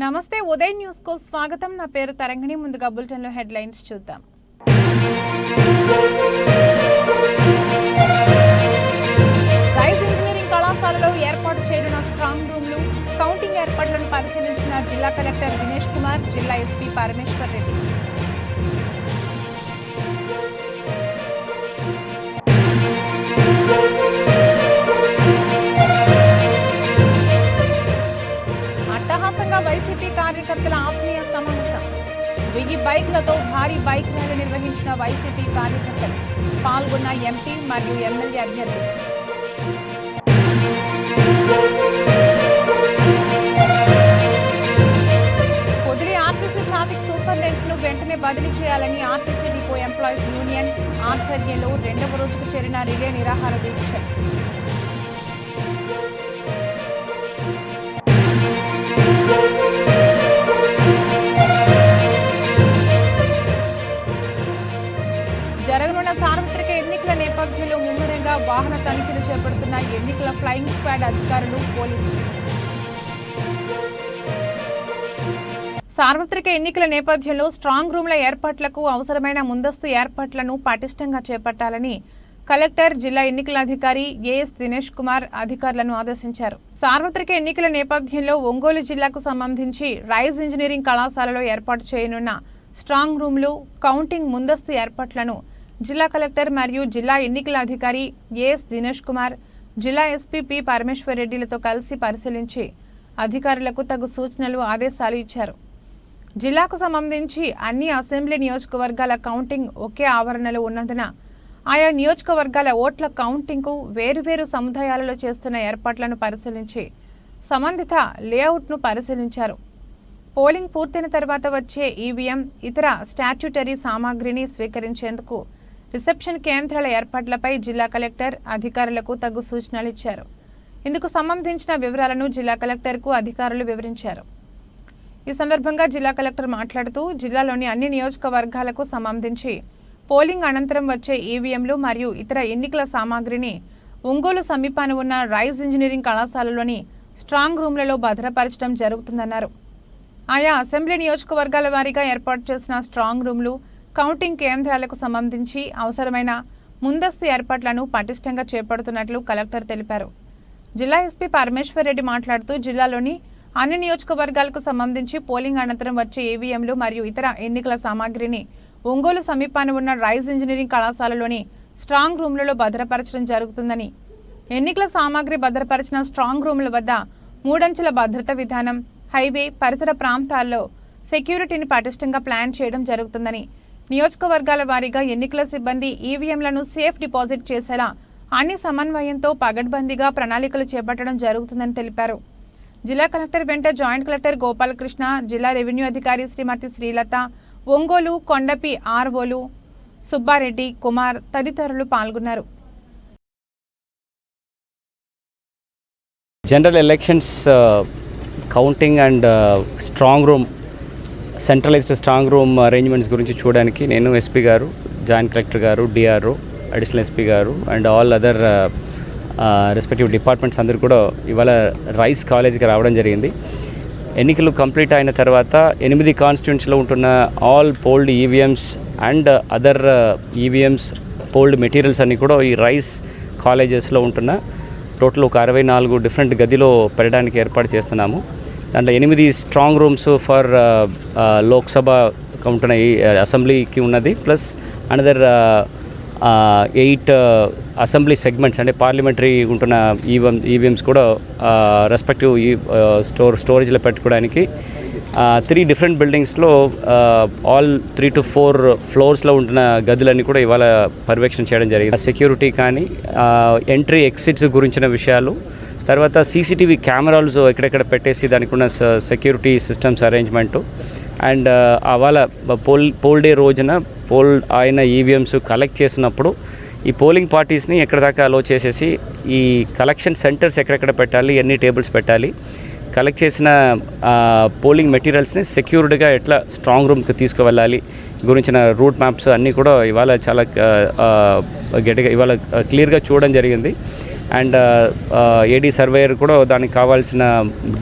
నమస్తే ఉదయ్ న్యూస్ కు స్వాగతం. నా పేరు తరంగిణి. ముందుగా బులెటిన్ లో హెడ్లైన్స్ చూద్దాం. రైస్ ఇంజనీరింగ్ కళాశాలలో ఏర్పాటు చేయనున్న స్ట్రాంగ్ రూమ్లు, కౌంటింగ్ ఏర్పాట్లను పరిశీలించిన జిల్లా కలెక్టర్ దినేష్ కుమార్, జిల్లా ఎస్పీ పరమేశ్వర్ రెడ్డి. వైసీపీ కార్యకర్తల ఆత్మీయ సమావేశం. 1000 బైక్లతో భారీ బైక్ ర్యాలీ నిర్వహించిన వైసీపీ కార్యకర్తలు. పాల్గొన్న ఎంపీ మరియు ఎమ్మెల్యే అభ్యర్థులు. పొదిలి ఆర్టీసీ ట్రాఫిక్ సూపరింటెండెంట్ ను వెంటనే బదిలీ చేయాలని ఆర్టీసీ డిపో ఎంప్లాయీస్ యూనియన్ ఆధ్వర్యంలో 2వ రోజుకు చేరిన రిలే నిరాహార దీక్ష. జరగనున్న సార్వత్రిక ఎన్నికల నేపథ్యంలో ముమ్మరంగా వాహన తనిఖీలు చేపడుతున్న ఎన్నికల ఫ్లయింగ్ స్క్వాడ్ అధికారులు, పోలీసులు. సార్వత్రిక ఎన్నికల నేపథ్యంలో స్ట్రాంగ్ రూమ్ల ఏర్పాట్లకు అవసరమైన ముందస్తు ఏర్పాట్లను పటిష్టంగా చేపట్టాలని కలెక్టర్, జిల్లా ఎన్నికల అధికారి ఏఎస్ దినేష్ కుమార్ అధికారులను ఆదేశించారు. సార్వత్రిక ఎన్నికల నేపథ్యంలో ఒంగోలు జిల్లాకు సంబంధించి రైస్ ఇంజనీరింగ్ కళాశాలలో ఏర్పాటు చేయనున్న స్ట్రాంగ్ రూమ్లు, కౌంటింగ్ ముందస్తు ఏర్పాట్లను జిల్లా కలెక్టర్ మరియు జిల్లా ఎన్నికల అధికారి ఏఎస్ దినేష్ కుమార్, జిల్లా ఎస్పీ పి పరమేశ్వర్ రెడ్డిలతో కలిసి పరిశీలించి అధికారులకు తగు సూచనలు, ఆదేశాలు ఇచ్చారు. జిల్లాకు సంబంధించి అన్ని అసెంబ్లీ నియోజకవర్గాల కౌంటింగ్ ఒకే ఆవరణలో ఉన్నందున ఆయా నియోజకవర్గాల ఓట్ల కౌంటింగ్కు వేరువేరు సముదాయాలలో చేస్తున్న ఏర్పాట్లను పరిశీలించి సంబంధిత లేఅవుట్ను పరిశీలించారు. పోలింగ్ పూర్తయిన తర్వాత వచ్చే ఈవీఎం, ఇతర స్టాట్యూటరీ సామాగ్రిని స్వీకరించేందుకు రిసెప్షన్ కేంద్రాల ఏర్పాట్లపై జిల్లా కలెక్టర్ అధికారులకు తగు సూచనలు ఇచ్చారు. ఇందుకు సంబంధించిన వివరాలను జిల్లా కలెక్టర్కు అధికారులు వివరించారు. ఈ సందర్భంగా జిల్లా కలెక్టర్ మాట్లాడుతూ, జిల్లాలోని అన్ని నియోజకవర్గాలకు సంబంధించి పోలింగ్ అనంతరం వచ్చే ఈవీఎంలు మరియు ఇతర ఎన్నికల సామాగ్రిని ఒంగోలు సమీపాన ఉన్న రైస్ ఇంజనీరింగ్ కళాశాలలోని స్ట్రాంగ్ రూమ్లలో భద్రపరచడం జరుగుతుందన్నారు. ఆయా అసెంబ్లీ నియోజకవర్గాల వారీగా ఏర్పాటు చేసిన స్ట్రాంగ్ రూమ్లు, కౌంటింగ్ కేంద్రాలకు సంబంధించి అవసరమైన ముందస్తు ఏర్పాట్లను పటిష్టంగా చేపడుతున్నట్లు కలెక్టర్ తెలిపారు. జిల్లా ఎస్పీ పరమేశ్వర్ రెడ్డి మాట్లాడుతూ, జిల్లాలోని అన్ని నియోజకవర్గాలకు సంబంధించి పోలింగ్ అనంతరం వచ్చే ఈవీఎంలు మరియు ఇతర ఎన్నికల సామాగ్రిని ఒంగోలు సమీపాన ఉన్న రైస్ ఇంజనీరింగ్ కళాశాలలోని స్ట్రాంగ్ రూమ్లలో భద్రపరచడం జరుగుతుందని, ఎన్నికల సామాగ్రి భద్రపరిచిన స్ట్రాంగ్ రూమ్ల వద్ద 3 అంచెల భద్రత విధానం, హైవే పరిసర ప్రాంతాల్లో సెక్యూరిటీని పటిష్టంగా ప్లాన్ చేయడం జరుగుతుందని, నియోజకవర్గాల వారీగా ఎన్నికల సిబ్బంది ఈవీఎంలను సేఫ్ డిపాజిట్ చేసేలా అన్ని సమన్వయంతో పగడ్బందీగా ప్రణాళికలు చేపట్టడం జరుగుతుందని తెలిపారు. జిల్లా కలెక్టర్ వెంట జాయింట్ కలెక్టర్ గోపాలకృష్ణ, జిల్లా రెవెన్యూ అధికారి శ్రీమతి శ్రీలత, ఒంగోలు కొండపి ఆర్ఓలు సుబ్బారెడ్డి, కుమార్ తదితరులు పాల్గొన్నారు. General elections counting and strong room, centralised strong room arrangements గురించి చూడడానికి నేను ఎస్పీ గారు, జాయింట్ కలెక్టర్ గారు, డిఆర్ఓ, అడిషనల్ ఎస్పీ గారు and all other respective departments అందరూ కూడా ఇవాళ రైస్ కాలేజీకి రావడం జరిగింది. ఎన్నికలు కంప్లీట్ అయిన తర్వాత 8 కాన్స్టిట్యూన్సీలో ఉంటున్న all polled EVMs and other EVMs, polled materials అన్నీ కూడా ఈ రైస్ కాలేజెస్లో ఉంటున్న టోటల్ ఒక 64 డిఫరెంట్ గదిలో పెట్టడానికి ఏర్పాటు చేస్తున్నాము. దాంట్లో 8 స్ట్రాంగ్ రూమ్స్ ఫర్ లోక్సభ ఉంటున్న అసెంబ్లీకి ఉన్నది, ప్లస్ అనదర్ 8 అసెంబ్లీ సెగ్మెంట్స్ అంటే పార్లమెంటరీ ఉంటున్న ఈవీఎంస్ కూడా రెస్పెక్టివ్ స్టోరేజ్లో పెట్టుకోవడానికి 3 డిఫరెంట్ బిల్డింగ్స్లో ఆల్ 3 to 4 ఫ్లోర్స్లో ఉంటున్న గదులన్నీ కూడా ఇవాళ పర్యవేక్షణ చేయడం జరిగింది. సెక్యూరిటీ కానీ, ఎంట్రీ ఎగ్జిట్స్ గురించిన విషయాలు, తర్వాత సీసీటీవీ కెమెరాలు ఎక్కడెక్కడ పెట్టేసి దానికి ఉన్న సెక్యూరిటీ సిస్టమ్స్ అరేంజ్మెంటు అండ్ అవాళ పోల్ డే రోజున పోల్ అయిన ఈవీఎంస్ కలెక్ట్ చేసినప్పుడు ఈ పోలింగ్ పార్టీస్ని ఎక్కడ దాకా అలో చేసేసి ఈ కలెక్షన్ సెంటర్స్ ఎక్కడెక్కడ పెట్టాలి, ఎన్ని టేబుల్స్ పెట్టాలి, కలెక్ట్ చేసిన పోలింగ్ మెటీరియల్స్ని సెక్యూర్డ్గా ఎట్లా స్ట్రాంగ్ రూమ్కి తీసుకువెళ్ళాలి గురించిన రూట్ మ్యాప్స్ అన్నీ కూడా ఇవాళ చాలా గట్టిగా ఇవాళ క్లియర్గా చూడడం జరిగింది. అండ్ ఏడీ సర్వేయర్ కూడా దానికి కావాల్సిన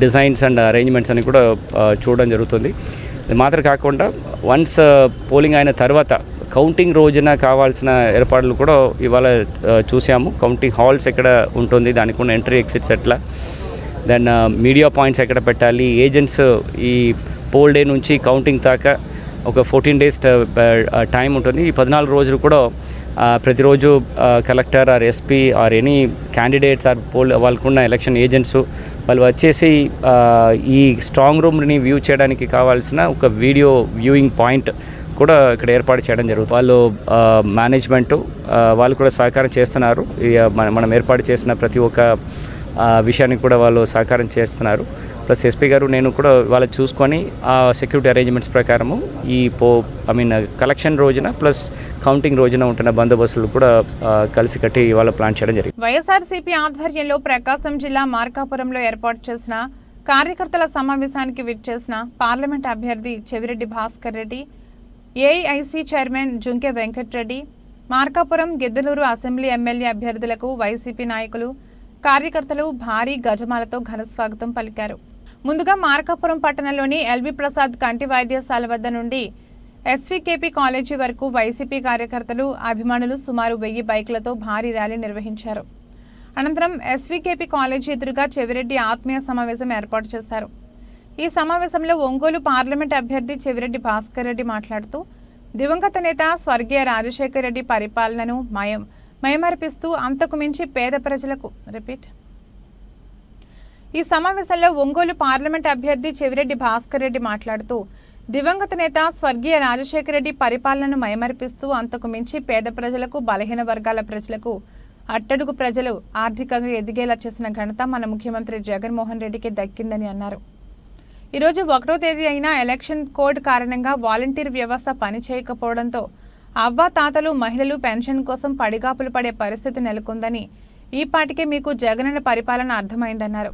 డిజైన్స్ అండ్ అరేంజ్మెంట్స్ అని కూడా చూడడం జరుగుతుంది. ఇది మాత్రం కాకుండా వన్స్ పోలింగ్ అయిన తర్వాత కౌంటింగ్ రోజున కావాల్సిన ఏర్పాట్లు కూడా ఇవాళ చూసాము. కౌంటింగ్ హాల్స్ ఎక్కడ ఉంటుంది, దానికి ఉన్న ఎంట్రీ ఎగ్జిట్స్ ఎట్లా, దెన్ మీడియా పాయింట్స్ ఎక్కడ పెట్టాలి, ఏజెంట్స్ ఈ పోల్ డే నుంచి కౌంటింగ్ దాకా ఒక 14 days టైం ఉంటుంది. ఈ 14 రోజులు కూడా ప్రతిరోజు collector or SP or any candidates or వాళ్ళకున్న ఎలక్షన్ ఏజెంట్స్ వాళ్ళు వచ్చేసి ఈ స్ట్రాంగ్ రూమ్ని వ్యూ చేయడానికి కావాల్సిన ఒక వీడియో వ్యూయింగ్ పాయింట్ కూడా ఇక్కడ ఏర్పాటు చేయడం జరుగుతుంది. వాళ్ళు మేనేజ్మెంటు వాళ్ళు కూడా సహకారం చేస్తున్నారు. మనం ఏర్పాటు చేసిన ప్రతి ఒక్క విషయానికి కూడా వాళ్ళు సహకారం చేస్తున్నారు. ప్లస్ ఎస్పీ గారు నేను కూడా వాళ్ళు చూసుకొని ఆ సెక్యూరిటీ అరేంజ్మెంట్స్ ప్రకారము ఈ కలెక్షన్ రోజున ప్లస్ కౌంటింగ్ రోజున ఉంటున్న బందోబస్తులు కూడా కలిసి కట్టి ఇవాళ ప్లాన్ చేయడం జరిగింది. వైఎస్ఆర్సీపీ ఆధ్వర్యంలో ప్రకాశం జిల్లా మార్కాపురంలో ఏర్పాటు చేసిన కార్యకర్తల సమావేశానికి విచ్చేసిన పార్లమెంట్ అభ్యర్థి Chevireddy Bhaskar Reddy, AIIC chairman Junke Venkatreddy, Markapuram Giddalur assembly MLA అభ్యర్థులకు వైసీపీ నాయకులు కార్యకర్తలు భారీ గజమాలతో ఘనస్వాగతం పలికారు. ముందుగా మార్కాపురం పట్టణంలోని ఎల్బీ ప్రసాద్ కంటి వైద్యశాల వద్ద నుండి ఎస్వీకేపీ కాలేజీ వరకు వైసీపీ కార్యకర్తలు అభిమానులు సుమారు 1000 బైకులతో భారీ ర్యాలీ నిర్వహించారు. అనంతరం ఎస్వీకేపీ కాలేజీ ఎదురుగా చెవిరెడ్డి ఆత్మీయ సమావేశం ఏర్పాటు చేశారు. ఈ సమావేశంలో ఒంగోలు పార్లమెంట్ అభ్యర్థి చెవిరెడ్డి భాస్కర్ రెడ్డి మాట్లాడుతూ దివంగత నేత స్వర్గీయ రాజశేఖర్ రెడ్డి పరిపాలనను మయమర్పిస్తూ అంతకు మించి పేద ప్రజలకు ఈ సమావేశంలో ఒంగోలు పార్లమెంట్ అభ్యర్థి చెవిరెడ్డి భాస్కర్ రెడ్డి మాట్లాడుతూ దివంగత నేత స్వర్గీయ రాజశేఖర రెడ్డి పరిపాలనను మయమర్పిస్తూ అంతకు మించి పేద ప్రజలకు, బలహీన వర్గాల ప్రజలకు, అట్టడుగు ప్రజలు ఆర్థికంగా ఎదిగేలా చేసిన ఘనత మన ముఖ్యమంత్రి జగన్మోహన్ రెడ్డికి దక్కిందని అన్నారు. ఈరోజు 1వ తేదీ అయిన ఎలక్షన్ కోడ్ కారణంగా వాలంటీర్ వ్యవస్థ పనిచేయకపోవడంతో అవ్వ తాతలు, మహిళలు పెన్షన్ కోసం పడిగాపులు పడే పరిస్థితి నెలకొందని, ఈ పాటికే మీకు జగనన్న పరిపాలన అర్థమైందన్నారు.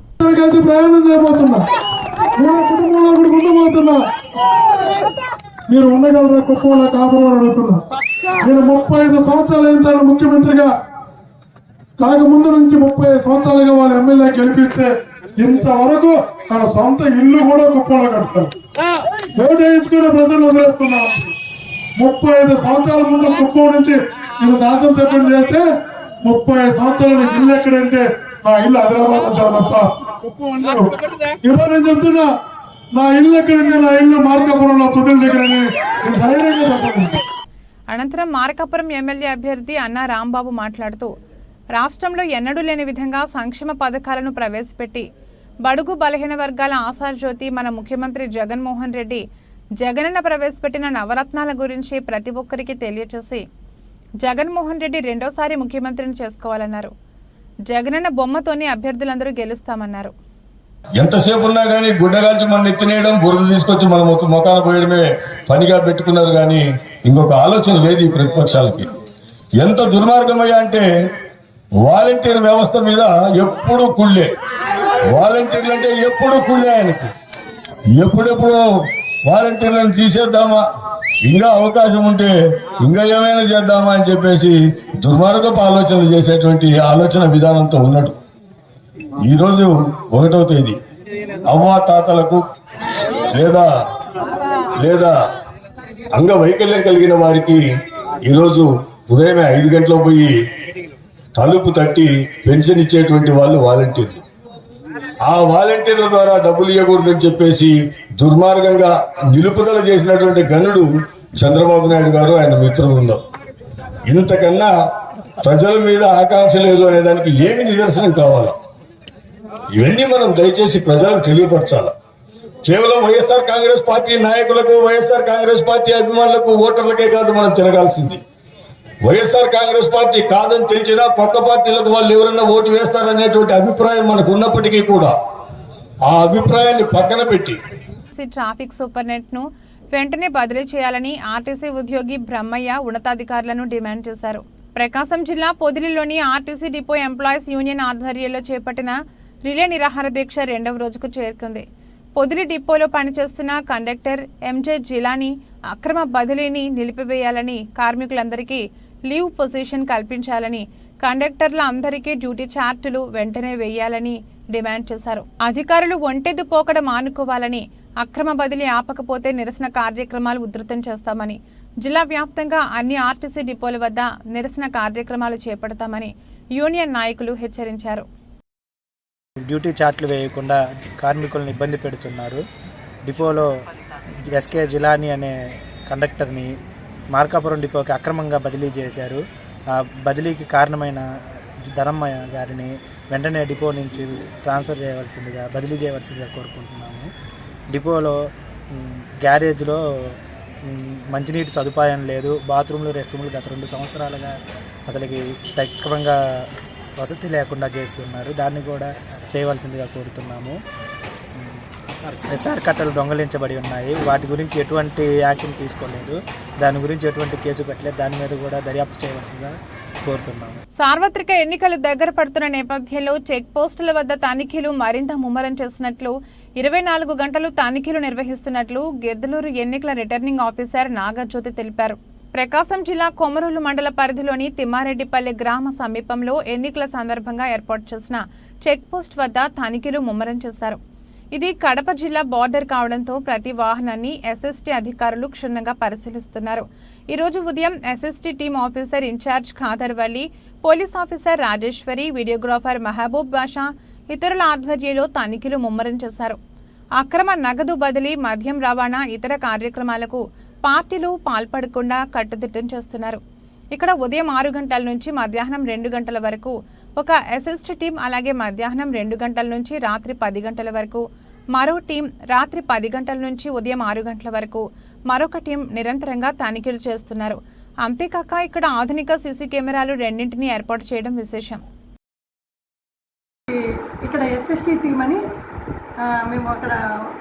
మీరు ఉండగలరా కుప్పంలో కాపురం అడుగుతున్నా. నేను 35 సంవత్సరాలు అయిన ముఖ్యమంత్రిగా కాకముందు నుంచి 35 సంవత్సరాలుగా వాళ్ళ ఎమ్మెల్యే గెలిపిస్తే ఇంతవరకు తన సొంత ఇల్లు కూడా కుప్పంలో కడతారు. ఓటు వేయించుకునే ప్రజలు వదిలేస్తున్నాను. 35 సంవత్సరాల ముందు కుప్పం నుంచి నేను శాసనసభ్యులు చేస్తే 35 సంవత్సరాలు ఇల్లు ఎక్కడంటే నా ఇల్లు హైదరాబాద్ ఉంటాను తప్ప కుప్పం అన్నారు. ఈరోజు నేను చెప్తున్నా, నా ఇల్లు ఎక్కడంటే నా ఇల్లు మార్కాపురంలో కుదుల దగ్గర. అనంతరం మార్కాపురం ఎమ్మెల్యే అభ్యర్థి అన్నా రాంబాబు మాట్లాడుతూ రాష్ట్రంలో ఎన్నడూ లేని విధంగా సంక్షేమ పథకాలను ప్రవేశపెట్టి బడుగు బలహీన వర్గాల ఆశాజ్యోతి మన ముఖ్యమంత్రి జగన్మోహన్ రెడ్డి జగనన్న ప్రవేశపెట్టిన నవరత్నాల గురించి ప్రతి ఒక్కరికి తెలియచేసి జగన్మోహన్ రెడ్డి రెండోసారి ముఖ్యమంత్రిని చేసుకోవాలన్నారు. జగనన్న బొమ్మతోని అభ్యర్థులందరూ గెలుస్తామన్నారు. ఎంతసేపు ఉన్నా కానీ గుడ్డగాల్చి మన ఎత్తినేయడం, బురద తీసుకొచ్చి మన మొఖాన పోయడమే పనిగా పెట్టుకున్నారు. కానీ ఇంకొక ఆలోచన లేదు ఈ ప్రతిపక్షాలకి. ఎంత దుర్మార్గమయ్యా అంటే వాలంటీర్ వ్యవస్థ మీద ఎప్పుడు కుళ్ళే, వాలంటీర్లు అంటే ఎప్పుడు కుళ్ళే. ఆయనకి ఎప్పుడెప్పుడు వాలంటీర్లను తీసేద్దామా, ఇంకా అవకాశం ఉంటే ఇంకా ఏమైనా చేద్దామా అని చెప్పేసి దుర్మార్గపు ఆలోచనలు చేసేటువంటి ఆలోచన విధానంతో ఉన్నాడు. ఈరోజు 1వ తేదీ అవ్వా తాతలకు లేదా అంగవైకల్యం కలిగిన వారికి ఈరోజు ఉదయమే 5 గంటలకు పోయి తలుపు తట్టి పెన్షన్ ఇచ్చేటువంటి వాళ్ళు వాలంటీర్లు. ఆ వాలంటీర్ల ద్వారా డబ్బులు ఇవ్వకూడదని చెప్పేసి దుర్మార్గంగా నిలుపుదల చేసినటువంటి గనుడు చంద్రబాబు నాయుడు గారు, ఆయన మిత్రులు ఉన్నారు. ఇంతకన్నా ప్రజల మీద ఆకాంక్ష లేదు అనే దానికి ఏమి నిదర్శనం కావాలా? ఇవన్నీ మనం దయచేసి ప్రజలకు తెలియపరచాలా. కేవలం వైఎస్ఆర్ కాంగ్రెస్ పార్టీ నాయకులకు, వైఎస్ఆర్ కాంగ్రెస్ పార్టీ అభిమానులకు, ఓటర్లకే కాదు మనం తిరగాల్సింది. వైఎస్ఆర్ కాంగ్రెస్ పార్టీ కాదని తెలిసినా పక్క పార్టీలకు వాళ్ళు ఎవరన్నా ఓటు వేస్తారనేటువంటి అభిప్రాయం మనకు ఉన్నప్పటికీ కూడా ఆ అభిప్రాయాన్ని పక్కన పెట్టి ట్రాఫిక్ సూపరింటెండెంట్ ను వెంటనే బదిలీ చేయాలని ఆర్టీసీ ఉద్యోగి బ్రహ్మయ్య ఉన్నతాధికారులను డిమాండ్ చేశారు. ప్రకాశం జిల్లా పొదిలిలోని ఆర్టీసీ డిపో ఎంప్లాయీస్ యూనియన్ ఆధ్వర్యంలో చేపట్టిన రిలే నిరాహార దీక్ష 2వ రోజుకు చేరుకుంది. పొదిలి డిపోలో పనిచేస్తున్న కండక్టర్ ఎంజే జిలానీ అక్రమ బదిలీని నిలిపివేయాలని, కార్మికులందరికీ లీవ్ పొజిషన్ కల్పించాలని కండక్టర్ల అందరికీ డ్యూటీ చార్టులు వెంటనే వేయాలని డిమాండ్ చేశారు. అధికారులు ఒంటెద్దు పోకడ మానుకోవాలని, అక్రమ బదిలీ ఆపకపోతే నిరసన కార్యక్రమాలు ఉధృతం చేస్తామని, జిల్లా వ్యాప్తంగా అన్ని ఆర్టీసీ డిపోల వద్ద నిరసన కార్యక్రమాలు చేపడతామని యూనియన్ నాయకులు హెచ్చరించారు. డ్యూటీ చార్ట్లు వేయకుండా కార్మికులను ఇబ్బంది పెడుతున్నారు. డిపోలో ఎస్కే జిలానీ అనే కండక్టర్ని మార్కాపురం డిపోకి అక్రమంగా బదిలీ చేశారు. ఆ బదిలీకి కారణమైన ధరమ్మ గారిని వెంటనే డిపో నుంచి బదిలీ చేయవలసిందిగా కోరుకుంటున్నాము. డిపోలో గ్యారేజ్లో మంచినీటి సదుపాయం లేదు. బాత్రూమ్లు, రెస్ట్ రూమ్లు గత 2 సంవత్సరాలుగా అసలుకి సక్రమంగా వసతి లేకుండా చేసి ఉన్నారు. దాన్ని కూడా చేయవలసిందిగా కోరుతున్నాము. ఎస్ఆర్ కట్టలు దొంగలించబడి ఉన్నాయి. వాటి గురించి ఎటువంటి యాక్షన్ తీసుకోలేదు. దాని గురించి ఎటువంటి కేసు పెట్టలేదు. దాని మీద కూడా దర్యాప్తు చేయవలసిందిగా కోరుతున్నాము. సార్వత్రిక ఎన్నికలు దగ్గర పడుతున్న నేపథ్యంలో చెక్ పోస్టుల వద్ద తనిఖీలు మరింత ముమ్మరం చేసినట్లు, 24 గంటలు తనిఖీలు నిర్వహిస్తున్నట్లు గిద్దలూరు ఎన్నికల రిటర్నింగ్ ఆఫీసర్ నాగజ్యోతి తెలిపారు. ప్రకాశం జిల్లా కొమరోలు మండల పరిధిలోని తిమ్మారెడ్డిపల్లి గ్రామ సమీపంలో ఎన్నికల సందర్భంగా ఏర్పాటు చేసిన చెక్ పోస్ట్ వద్ద తనిఖీలు ముమ్మరం చేశారు. ఇది కడప జిల్లా బార్డర్ కావడంతో ప్రతి వాహనాన్ని ఎస్ఎస్టీ అధికారులు క్షుణ్ణంగా పరిశీలిస్తున్నారు. ఈరోజు ఉదయం SST team officer in charge Khader Valli, police officer Rajeswari, videographer Mahaboob Basha ఇతరుల ఆధ్వర్యంలో తనిఖీలు ముమ్మరం చేశారు. అక్రమ నగదు బదిలీ, మద్యం రవాణా, ఇతర కార్యక్రమాలకు పార్టీలు పాల్పడకుండా కట్టుదిట్టం చేస్తున్నారు. ఇక్కడ ఉదయం 6 గంటల నుంచి మధ్యాహ్నం 2 గంటల వరకు ఒక ఎస్ఎస్టీ టీం, అలాగే మధ్యాహ్నం 2 గంటల నుంచి రాత్రి 10 గంటల వరకు మరో టీం, రాత్రి 10 గంటల నుంచి ఉదయం 6 గంటల వరకు మరొక టీం నిరంతరంగా తనిఖీలు చేస్తున్నారు. అంతేకాక ఇక్కడ ఆధునిక సీసీ కెమెరాలు 2ంటిని ఏర్పాటు చేయడం విశేషం. ఇక్కడ ఎస్ఎస్టీ టీం అని మేము అక్కడ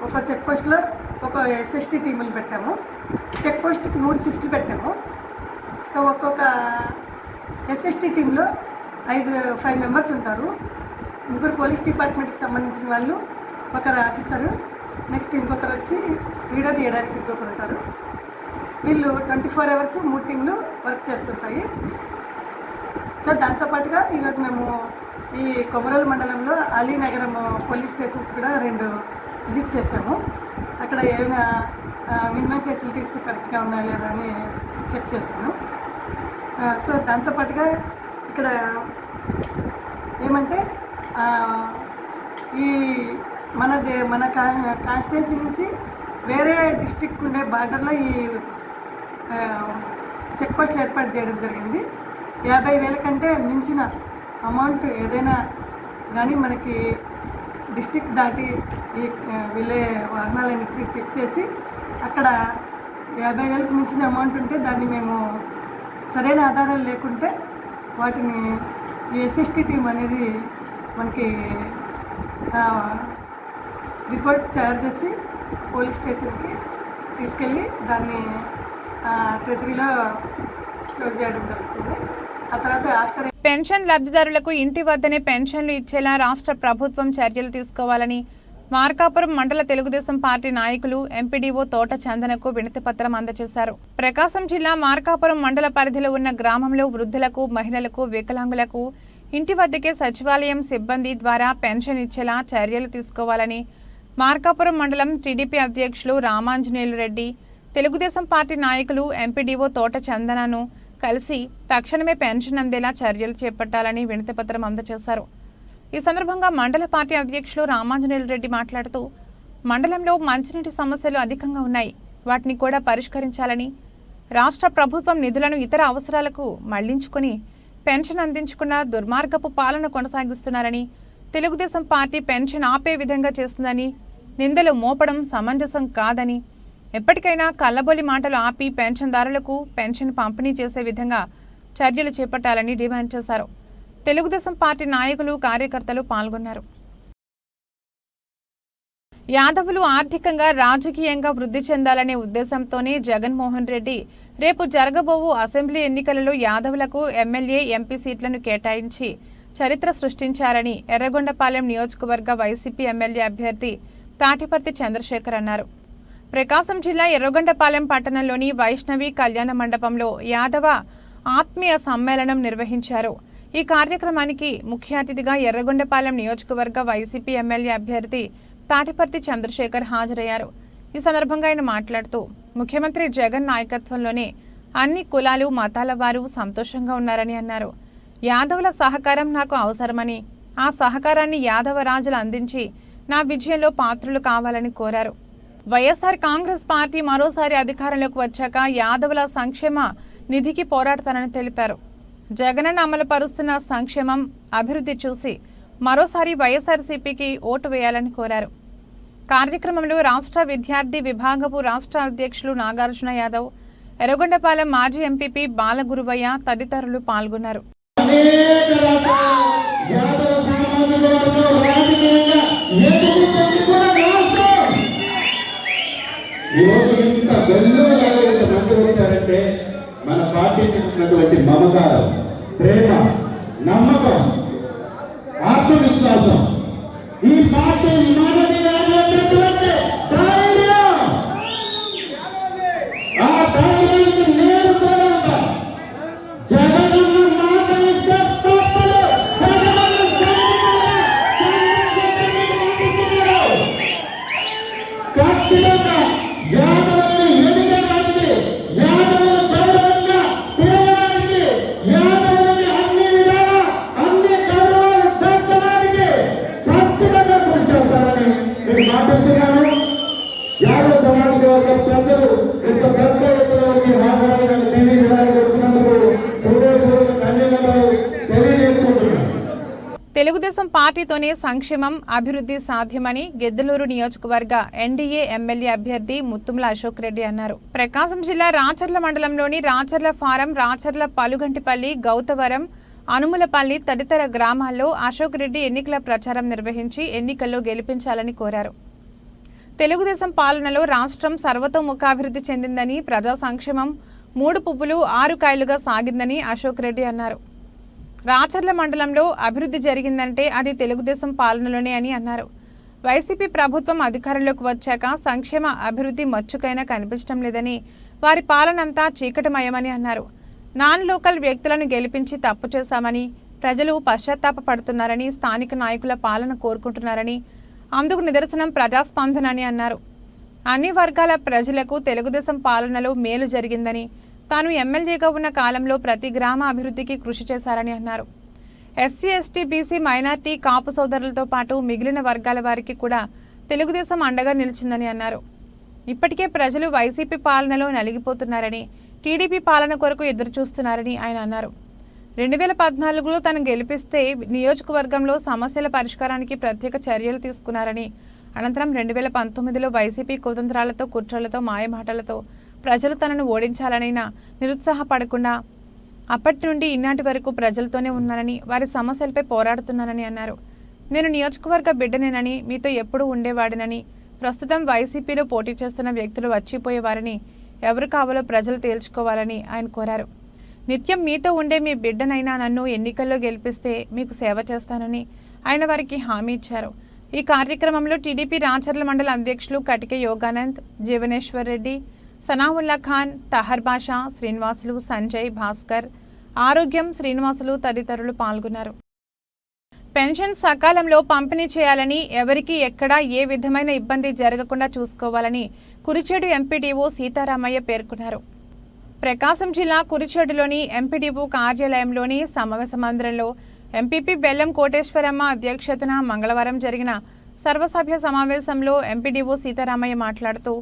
ఒక చెక్ పోస్ట్లో ఒక ఎస్ఎస్టీ టీములు పెట్టాము. చెక్ పోస్ట్కి 3 షిఫ్ట్లు పెట్టాము. సో ఒక్కొక్క ఎస్ఎస్టీ టీంలో 5 మెంబర్స్ ఉంటారు. 3 పోలీస్ డిపార్ట్మెంట్కి సంబంధించిన వాళ్ళు, ఒకరు ఆఫీసరు, నెక్స్ట్ ఇంకొకరు వచ్చి వీడియో తీయడానికి ఇంకొకరు ఉంటారు. వీళ్ళు 24 అవర్స్ 3 టీంలు వర్క్ చేస్తుంటాయి. సో దాంతోపాటుగా ఈరోజు మేము ఈ కొమరోలు మండలంలో అలీనగరం పోలీస్ స్టేషన్స్ కూడా 2 విజిట్ చేసాము. అక్కడ ఏమైనా మినిమం ఫెసిలిటీస్ కరెక్ట్గా ఉన్నాయా లేదా అని చెక్ చేశాను. సో దాంతోపాటుగా ఇక్కడ ఏమంటే ఈ మన కాన్స్టిట్యున్సీ నుంచి వేరే డిస్టిక్ ఉండే బార్డర్లో ఈ చెక్ పోస్ట్ ఏర్పాటు చేయడం జరిగింది. 50,000 కంటే మించిన అమౌంట్ ఏదైనా కానీ మనకి డిస్టిక్ దాటి ఈ వెళ్ళే వాహనాలన్నింటినీ చెక్ చేసి అక్కడ 50,000కి మించిన అమౌంట్ ఉంటే దాన్ని మేము సరైన ఆధారాలు లేకుంటే వాటిని ఎస్ఎస్టీ టీం అనేది మనకి రిపోర్ట్ తయారు చేసి పోలీస్ స్టేషన్కి తీసుకెళ్ళి దాన్ని ట్రెజరీలో స్టోర్ చేయడం జరుగుతుంది. ఆ తర్వాత ఆఫ్టర్ పెన్షన్ లబ్ధిదారులకు ఇంటి వద్దనే పెన్షన్లు ఇచ్చేలా రాష్ట్ర ప్రభుత్వం చర్యలు తీసుకోవాలని మార్కాపురం మండల తెలుగుదేశం పార్టీ నాయకులు ఎంపీడీఓ తోట చందనకు వినతిపత్రం అందజేశారు. ప్రకాశం జిల్లా మార్కాపురం మండల పరిధిలో ఉన్న గ్రామంలో వృద్ధులకు, మహిళలకు, వికలాంగులకు ఇంటి వద్దకే సచివాలయం సిబ్బంది ద్వారా పెన్షన్ ఇచ్చేలా చర్యలు తీసుకోవాలని మార్కాపురం మండలం టీడీపీ అధ్యక్షులు రామాంజనేయులు రెడ్డి, తెలుగుదేశం పార్టీ నాయకులు ఎంపీడీఓ తోట చందనను కలిసి తక్షణమే పెన్షన్ అందేలా చర్యలు చేపట్టాలని వినతిపత్రం అందజేశారు. ఈ సందర్భంగా మండల పార్టీ అధ్యక్షులు రామాంజనేయులు రెడ్డి మాట్లాడుతూ, మండలంలో మంచినీటి సమస్యలు అధికంగా ఉన్నాయి, వాటిని కూడా పరిష్కరించాలని, రాష్ట్ర ప్రభుత్వం నిధులను ఇతర అవసరాలకు మళ్లించుకుని పెన్షన్ అందించకుండా దుర్మార్గపు పాలన కొనసాగిస్తున్నారని, తెలుగుదేశం పార్టీ పెన్షన్ ఆపే విధంగా చేస్తుందని, నిందలు మోపడం సమంజసం కాదని, ఎప్పటికైనా కల్లబొలి మాటలు ఆపి పెన్షన్దారులకు పెన్షన్ పంపిణీ చేసే విధంగా చర్యలు చేపట్టాలని డిమాండ్ చేశారు. తెలుగుదేశం పార్టీ నాయకులు, కార్యకర్తలు పాల్గొన్నారు. యాదవులు ఆర్థికంగా, రాజకీయంగా వృద్ధి చెందాలనే ఉద్దేశంతోనే జగన్మోహన్ రెడ్డి రేపు జరగబోవు అసెంబ్లీ ఎన్నికలలో యాదవులకు ఎమ్మెల్యే, ఎంపీ సీట్లను కేటాయించి చరిత్ర సృష్టించారని ఎర్రగొండపాలెం నియోజకవర్గ వైసీపీ ఎమ్మెల్యే అభ్యర్థి తాటిపర్తి చంద్రశేఖర్ అన్నారు. ప్రకాశం జిల్లా ఎర్రగొండపాలెం పట్టణంలోని వైష్ణవి కళ్యాణ మండపంలో యాదవ ఆత్మీయ సమ్మేళనం నిర్వహించారు. ఈ కార్యక్రమానికి ముఖ్య అతిథిగా ఎర్రగొండపాలెం నియోజకవర్గ వైసీపీ ఎమ్మెల్యే అభ్యర్థి తాటిపర్తి చంద్రశేఖర్ హాజరయ్యారు. ఈ సందర్భంగా ఆయన మాట్లాడుతూ ముఖ్యమంత్రి జగన్ నాయకత్వంలోనే అన్ని కులాలు మతాల వారు సంతోషంగా ఉన్నారని అన్నారు. యాదవుల సహకారం నాకు అవసరమని, ఆ సహకారాన్ని యాదవ రాజులు అందించి నా విజయంలో పాత్రులు కావాలని కోరారు. వైఎస్ఆర్ కాంగ్రెస్ పార్టీ మరోసారి అధికారంలోకి వచ్చాక యాదవుల సంక్షేమ నిధికి పోరాడతానని తెలిపారు. జగనన్న అమలు పరుస్తున్న సంక్షేమం అభివృద్ధి చూసి మరోసారి వైఎస్ఆర్సీపీకి ఓటు వేయాలని కోరారు. కార్యక్రమంలో రాష్ట్ర విద్యార్థి విభాగపు రాష్ట్ర అధ్యక్షులు నాగార్జున యాదవ్, ఎర్రగొండపాలెం మాజీ ఎంపీపీ బాలగురువయ్య తదితరులు పాల్గొన్నారు. మన పార్టీకి ఉన్నటువంటి మమకారం, ప్రేమ, నమ్మకం, ఆత్మవిశ్వాసం, ఈ పార్టీ ఆ ధైర్యానికి నేను కూడా జగనన్న మాట ఇస్తే తప్పదు. ఖచ్చితంగా యాదవులను ఎదిగడానికి, యాదవులు గౌరవంగా పెరగడానికి, యాదవులని అన్ని విధాలా అన్ని గౌరవాలు దక్కడానికి ఖచ్చితంగా కృషి చేస్తారని నేను మాటిస్తున్నాను. యాదవ సమాజ వర్గ పెద్దలు ఇంత పెద్ద ఎత్తులోకి హాజరైన తెలియజేయడానికి వచ్చినందుకు హృదయపూర్వక ధన్యవాదాలు తెలియజేసుకుంటున్నాను. తెలుగుదేశం పార్టీతోనే సంక్షేమం అభివృద్ధి సాధ్యమని గిద్దలూరు నియోజకవర్గ ఎన్డీఏ ఎమ్మెల్యే అభ్యర్థి ముత్తుముల అశోక్ రెడ్డి అన్నారు. ప్రకాశం జిల్లా రాచర్ల మండలంలోని రాచర్ల ఫారం, రాచర్ల పలుగంటిపల్లి, గౌతవరం, అనుములపల్లి తదితర గ్రామాల్లో అశోక్ రెడ్డి ఎన్నికల ప్రచారం నిర్వహించి ఎన్నికల్లో గెలిపించాలని కోరారు. తెలుగుదేశం పాలనలో రాష్ట్రం సర్వతోముఖాభివృద్ధి చెందిందని, ప్రజా సంక్షేమం 3 పువ్వులు 6 కాయలుగా సాగిందని అశోక్ రెడ్డి అన్నారు. రాచర్ల మండలంలో అభివృద్ధి జరిగిందంటే అది తెలుగుదేశం పాలనలోనే అని అన్నారు. వైసీపీ ప్రభుత్వం అధికారంలోకి వచ్చాక సంక్షేమ అభివృద్ధి మచ్చుకైనా కనిపించడం లేదని, వారి పాలనంతా చీకటమయమని అన్నారు. నాన్ లోకల్ వ్యక్తులను గెలిపించి తప్పు చేశామని, ప్రజలు పశ్చాత్తాపడుతున్నారని, స్థానిక నాయకుల పాలన కోరుకుంటున్నారని, అందుకు నిదర్శనం ప్రజాస్పందన అని అన్నారు. అన్ని వర్గాల ప్రజలకు తెలుగుదేశం పాలనలో మేలు జరిగిందని, తాను ఎమ్మెల్యేగా ఉన్న కాలంలో ప్రతి గ్రామ అభివృద్ధికి కృషి చేశారని అన్నారు. ఎస్సీ, ఎస్టీ, బీసీ, మైనార్టీ, కాపు సోదరులతో పాటు మిగిలిన వర్గాల వారికి కూడా తెలుగుదేశం అండగా నిలిచిందని అన్నారు. ఇప్పటికే ప్రజలు వైసీపీ పాలనలో నలిగిపోతున్నారని, టీడీపీ పాలన కొరకు ఎదురుచూస్తున్నారని ఆయన అన్నారు. 2014లో తను గెలిపిస్తే నియోజకవర్గంలో సమస్యల పరిష్కారానికి ప్రత్యేక చర్యలు తీసుకున్నారని, అనంతరం 2019లో వైసీపీ కుతంత్రాలతో, కుట్రలతో, మాయమాటలతో ప్రజలు తనను ఓడించాలనైనా నిరుత్సాహపడకుండా అప్పటి నుండి ఇన్నాటి వరకు ప్రజలతోనే ఉన్నానని, వారి సమస్యలపై పోరాడుతున్నానని అన్నారు. నేను నియోజకవర్గ బిడ్డనేనని, మీతో ఎప్పుడూ ఉండేవాడినని, ప్రస్తుతం వైసీపీలో పోటీ చేస్తున్న వ్యక్తులు వచ్చిపోయేవారని, ఎవరు కావాలో ప్రజలు తేల్చుకోవాలని ఆయన కోరారు. నిత్యం మీతో ఉండే మీ బిడ్డనైనా నన్ను ఎన్నికల్లో గెలిపిస్తే మీకు సేవ చేస్తానని ఆయన వారికి హామీ ఇచ్చారు. ఈ కార్యక్రమంలో టీడీపీ రాచర్ల మండల అధ్యక్షులు కటికే యోగానంద్, జీవనేశ్వర్ రెడ్డి, సనావుల్లా ఖాన్, తహర్ బాషా, శ్రీనివాసులు, సంజయ్, భాస్కర్, ఆరోగ్యం, శ్రీనివాసులు తదితరులు పాల్గొన్నారు. పెన్షన్ సకాలంలో పంపిణీ చేయాలని, ఎవరికి ఎక్కడ ఏ విధమైన ఇబ్బంది జరగకుండా చూసుకోవాలని కురిచేడు ఎంపీడీఓ సీతారామయ్య పేర్కొన్నారు. ప్రకాశం జిల్లా కురిచేడులోని ఎంపీడీఓ కార్యాలయంలోని సమావేశ మందిరంలో ఎంపీపీ బెల్లం కోటేశ్వరమ్మ అధ్యక్షతన మంగళవారం జరిగిన సర్వసభ్య సమావేశంలో ఎంపీడీఓ సీతారామయ్య మాట్లాడుతూ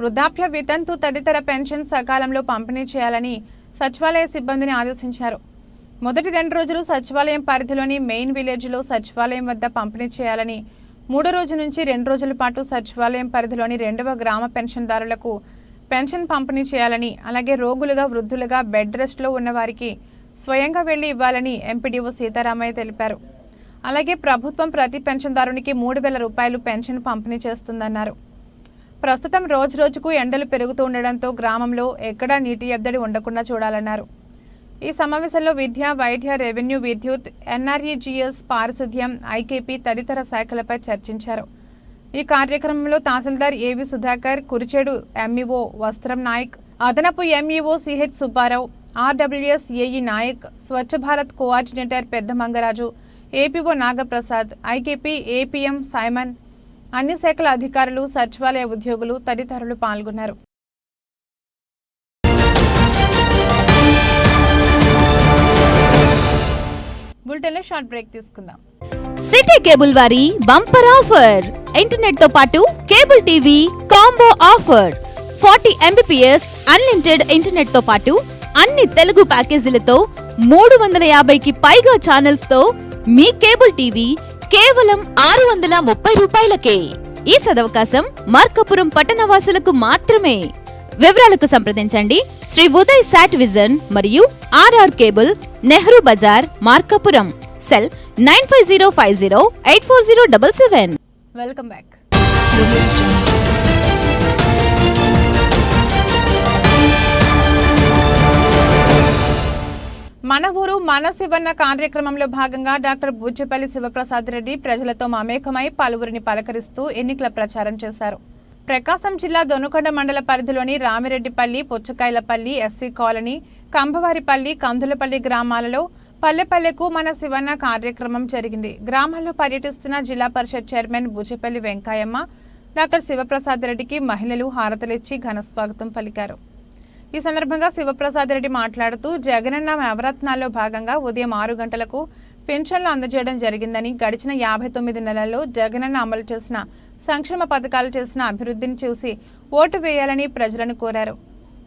వృద్ధాప్య వితంతు తదితర పెన్షన్ సకాలంలో పంపిణీ చేయాలని సచివాలయ సిబ్బందిని ఆదేశించారు. మొదటి 2 రోజులు సచివాలయం పరిధిలోని మెయిన్ విలేజ్లో సచివాలయం వద్ద పంపిణీ చేయాలని, 3వ రోజు నుంచి 2 రోజుల పాటు సచివాలయం పరిధిలోని 2వ గ్రామ పెన్షన్దారులకు పెన్షన్ పంపిణీ చేయాలని, అలాగే రోగులుగా, వృద్ధులుగా, బెడ్ రెస్ట్లో ఉన్న వారికి స్వయంగా వెళ్లి ఇవ్వాలని ఎంపీడీఓ సీతారామయ్య తెలిపారు. అలాగే ప్రభుత్వం ప్రతి పెన్షన్దారునికి 3,000 రూపాయలు పెన్షన్ పంపిణీ చేస్తుందన్నారు. ప్రస్తుతం రోజురోజుకు ఎండలు పెరుగుతూ ఉండడంతో గ్రామంలో ఎక్కడా నీటి ఎద్దడి ఉండకుండా చూడాలన్నారు. ఈ సమావేశంలో విద్య, వైద్య, రెవెన్యూ, విద్యుత్, ఎన్ఆర్ఈజీఎస్, పారిశుద్ధ్యం, ఐకేపీ తదితర శాఖలపై చర్చించారు. ఈ కార్యక్రమంలో తహసీల్దార్ ఏవి సుధాకర్, కురిచేడు ఎంఈఓ వస్త్రం నాయక్, అదనపు MEO CH Subbarao, RWS AE Nayak, Swachh Bharat coordinator పెద్ద Mangaraju, APO Nagaprasad, IKP APM Simon, అన్ని శాఖల అధికారులు, సచివాలయ ఉద్యోగులు తదితరులు పాల్గొన్నారు. బులెటిన్లో షార్ట్ బ్రేక్ తీసుకుందాం. సిటీ కేబుల్ వారి బంపర్ ఆఫర్. ఇంటర్నెట్ తో పాటు cable TV combo offer. 40 Mbps unlimited internet తో పాటు అన్ని తెలుగు ప్యాకేజీలతో 350కి పైగా ఛానల్స్ తో మీ కేబుల్ టీవీ కేవలం 630 రూపాయలకే. ఈ సదవకాశం మార్కాపురం పట్టణవాసులకు మాత్రమే. వివరాలకు సంప్రదించండి శ్రీ ఉదయ్ సాట్ విజన్ మరియు RR cable, Nehru Bazar, Markapuram. Cell 9505084077. Welcome back. మన ఊరు మన శివన్న కార్యక్రమంలో భాగంగా డాక్టర్ బూచేపల్లి శివప్రసాద్ రెడ్డి ప్రజలతో మమేకమై పలువురిని పలకరిస్తూ ఎన్నికల ప్రచారం చేశారు. ప్రకాశం జిల్లా దొనుకొండ మండల పరిధిలోని రామిరెడ్డిపల్లి, పుచ్చకాయలపల్లి, ఎస్సీ కాలనీ, కంభవారిపల్లి, కందులపల్లి గ్రామాలలో పల్లెపల్లెకు మన శివన్న కార్యక్రమం జరిగింది. గ్రామాల్లో పర్యటిస్తున్న జిల్లా పరిషత్ చైర్మన్ బూచేపల్లి వెంకయ్యమ్మ డాక్టర్ శివప్రసాద్ రెడ్డికి మహిళలు హారతలిచ్చి ఘనస్వాగతం పలికారు. ఈ సందర్భంగా శివప్రసాద్ రెడ్డి మాట్లాడుతూ జగనన్న నవరత్నాల్లో భాగంగా ఉదయం 6 గంటలకు పెన్షన్లు అందజేయడం జరిగిందని, గడిచిన 59 నెలల్లో జగనన్న అమలు చేసిన సంక్షేమ పథకాలు చేసిన అభివృద్ధిని చూసి ఓటు వేయాలని ప్రజలను కోరారు.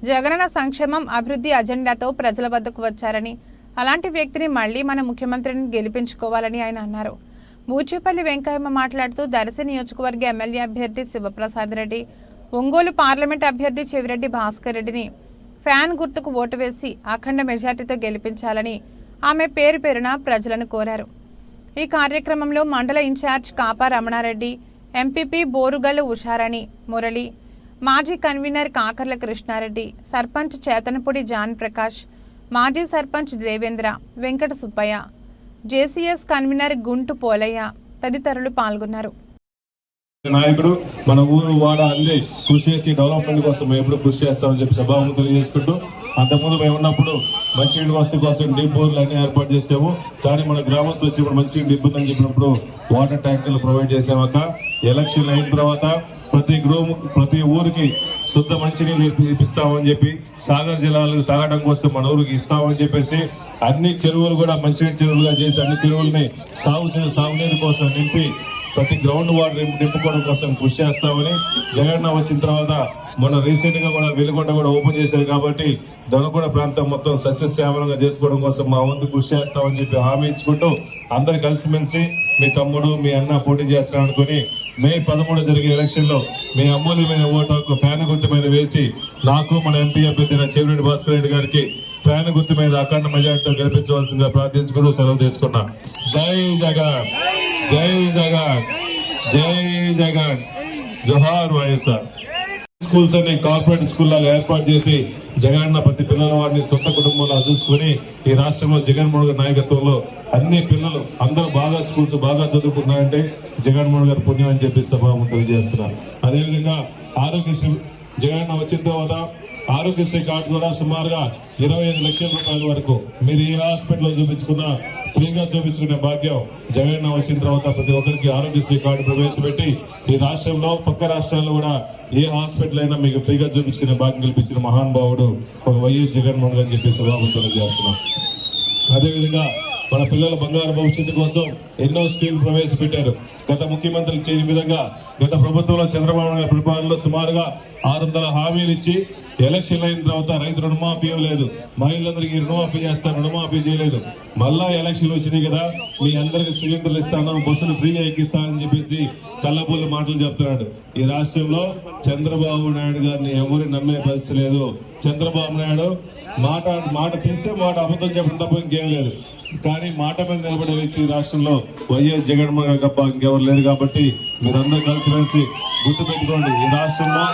జగనన్న సంక్షేమం అభివృద్ధి అజెండాతో ప్రజల వద్దకు వచ్చారని, అలాంటి వ్యక్తిని మళ్లీ మన ముఖ్యమంత్రిని గెలిపించుకోవాలని ఆయన అన్నారు. బూచేపల్లి వెంకయ్యమ్మ మాట్లాడుతూ దర్శి నియోజకవర్గ ఎమ్మెల్యే అభ్యర్థి శివప్రసాద్ రెడ్డి, ఒంగోలు పార్లమెంట్ అభ్యర్థి చెవిరెడ్డి భాస్కర్ రెడ్డిని ఫ్యాన్ గుర్తుకు ఓటు వేసి అఖండ మెజార్టీతో గెలిపించాలని ఆమె పేరు పేరున ప్రజలను కోరారు. ఈ కార్యక్రమంలో మండల ఇన్ఛార్జ్ కాపా రమణారెడ్డి, ఎంపీపీ బోరుగల్లు ఉషారాణి, మురళి, మాజీ కన్వీనర్ కాకర్ల కృష్ణారెడ్డి, సర్పంచ్ చేతనపూడి జాన్ ప్రకాష్, మాజీ సర్పంచ్ దేవేంద్ర, వెంకట సుబ్బయ్య, జేసీఎస్ కన్వీనర్ గుంటు పోలయ్య తదితరులు పాల్గొన్నారు. నాయకుడు మన ఊరు వాడ అన్ని కృషి చేసి డెవలప్మెంట్ కోసం మేము ఎప్పుడు కృషి చేస్తామని చెప్పి సభాముఖం తెలియజేసుకుంటూ, అంతకుముందు మేము ఉన్నప్పుడు మంచినీటి వసతి కోసం డీప్ బోర్లు అన్ని ఏర్పాటు చేసాము. కానీ మన గ్రామస్తులు వచ్చి ఇప్పుడు మంచినీటి ఇబ్బంది అని చెప్పినప్పుడు వాటర్ ట్యాంకులు ప్రొవైడ్ చేసామాక ఎలక్షన్ అయిన తర్వాత ప్రతి ఊరికి శుద్ధ మంచినీళ్ళు ఇప్పిస్తామని చెప్పి, సాగర్ జలాలు తాగడం కోసం మన ఊరికి ఇస్తామని చెప్పేసి అన్ని చెరువులు కూడా మంచినీటి చెరువులుగా చేసి అన్ని చెరువుల్ని సాగునీరు కోసం నింపి ప్రతి గ్రౌండ్ వాటర్ నింపుకోవడం కోసం కృషి చేస్తామని, జగన్ వచ్చిన తర్వాత మొన్న రీసెంట్ గా కూడా వెలుగొండ కూడా ఓపెన్ చేశారు కాబట్టి దొనకొండ ప్రాంతం మొత్తం సస్యశ్యామలంగా చేసుకోవడం కోసం మా వంతు కృషి చేస్తామని చెప్పి హామీ ఇచ్చుకుంటూ, అందరు కలిసిమెలిసి మీ తమ్ముడు మీ అన్న పోటీ చేస్తారనుకుని మే 13 జరిగే ఎలక్షన్ లో మీ అమూల్యమైన ఓటు ఫ్యాన్ గుర్తు మీద వేసి నాకు మన ఎంపీ అభ్యర్థి చెవిరెడ్డి భాస్కర్ రెడ్డి గారికి ఫ్యాన్ గుర్తు మీద అఖండ మెజార్టీతో గెలిపించవలసిందిగా ప్రార్థించుకుంటూ సెలవు తీసుకున్నా. జై జగన్, జై జగన్, జై జగన్, జోహార్ వైఎస్ఆర్. స్కూల్స్ అన్ని కార్పొరేట్ స్కూల్ లాగా ఏర్పాటు చేసి జగనన్న ప్రతి పిల్లల వారిని సొంత కుటుంబంలో చూసుకుని ఈ రాష్ట్రంలో జగన్మోహన్ గారి నాయకత్వంలో అన్ని పిల్లలు అందరూ బాగా స్కూల్స్ బాగా చదువుకున్నారంటే జగన్మోహన్ గారి పుణ్యం అని చెప్పి సభాముఖం తెలియజేస్తున్నారు. అదేవిధంగా ఆరోగ్యశ్రీ జగనన్న వచ్చిన తర్వాత ఆరోగ్యశ్రీ కార్డు ద్వారా సుమారుగా 25 లక్షల రూపాయల వరకు మీరు ఏ హాస్పిటల్లో చూపించుకున్నా ఫ్రీగా చూపించుకునే భాగ్యం జగన్ వచ్చిన తర్వాత ప్రతి ఒక్కరికి ఆరోగ్యశ్రీ కార్డు ప్రవేశపెట్టి ఈ రాష్ట్రంలో పక్క రాష్ట్రాల్లో కూడా ఏ హాస్పిటల్ అయినా మీకు ఫ్రీగా చూపించుకునే భాగ్యం కల్పించిన మహానుభావుడు ఒక వైఎస్ జగన్మోహన్ అని చెప్పి సభాముఖం చేస్తున్నాం. అదేవిధంగా మన పిల్లల బంగారు భవిష్యత్తు కోసం ఎన్నో స్కీమ్లు ప్రవేశపెట్టారు. గత ముఖ్యమంత్రులు చేయని విధంగా గత ప్రభుత్వంలో చంద్రబాబు నాయుడు పరిపాలనలో సుమారుగా 600 హామీలు ఇచ్చి ఎలక్షన్ అయిన తర్వాత రైతు రుణమాఫీ ఇవ్వలేదు, మహిళలందరికీ రుణమాఫీ చేస్తాను, రుణమాఫీ చేయలేదు. మళ్ళా ఎలక్షన్లు వచ్చినాయి కదా మీ అందరికి సిలిండర్లు ఇస్తాను, బస్సులు ఫ్రీగా ఎక్కిస్తానని చెప్పేసి కళ్ళబుల్లి మాటలు చెప్తున్నాడు. ఈ రాష్ట్రంలో చంద్రబాబు నాయుడు గారిని ఎవరు నమ్మే పరిస్థితి లేదు. చంద్రబాబు నాయుడు మాట తీస్తే మాట అబద్ధం చెప్పడం తప్ప ఇంకేం లేదు. కానీ మాట మీద నిలబడే వ్యక్తి రాష్ట్రంలో వైఎస్ జగన్మోహన్ గారు తప్ప ఇంకెవరు లేరు. కాబట్టి మీరందరూ కలిసిమెలిసి గుర్తుపెట్టుకోండి, ఈ రాష్ట్రంలో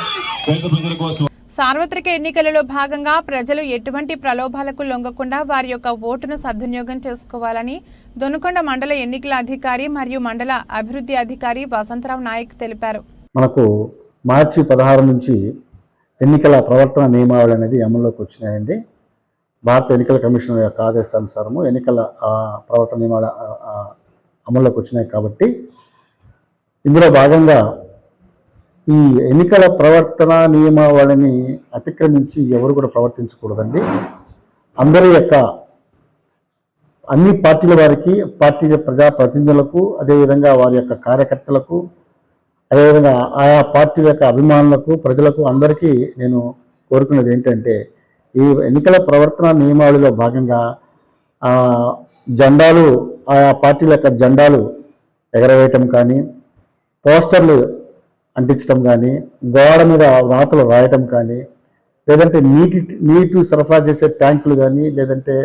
పేద ప్రజల కోసం సార్వత్రిక ఎన్నికలలో భాగంగా ప్రజలు ఎటువంటి ప్రలోభాలకు లొంగకుండా వారి యొక్క ఓటును సద్వినియోగం చేసుకోవాలని దొనకొండ మండల ఎన్నికల అధికారి మరియు మండల అభివృద్ధి అధికారి వసంతరావు నాయక్ తెలిపారు. మనకు మార్చి 16 నుంచి ఎన్నికల ప్రవర్తన నియమావళి అనేది అమల్లోకి వచ్చినాయండి. భారత ఎన్నికల కమిషన్ యొక్క ఆదేశానుసారము ఎన్నికల ప్రవర్తన నియమాల అమల్లోకి వచ్చినాయి కాబట్టి ఇందులో భాగంగా ఈ ఎన్నికల ప్రవర్తన నియమావళిని అతిక్రమించి ఎవరు కూడా ప్రవర్తించకూడదండి. అందరి యొక్క అన్ని పార్టీల వారికి, పార్టీ ప్రజాప్రతినిధులకు, అదేవిధంగా వారి యొక్క కార్యకర్తలకు, అదేవిధంగా ఆయా పార్టీల యొక్క అభిమానులకు, ప్రజలకు అందరికీ నేను కోరుకునేది ఏంటంటే ఈ ఎన్నికల ప్రవర్తన నియమావళిలో భాగంగా జెండాలు, ఆయా పార్టీల యొక్క జెండాలు ఎగరవేయటం కానీ, పోస్టర్లు అంటించడం కానీ, గోడ మీద రాతలు రాయటం కానీ, లేదంటే నీటి సరఫరా చేసే ట్యాంకులు కానీ, లేదంటే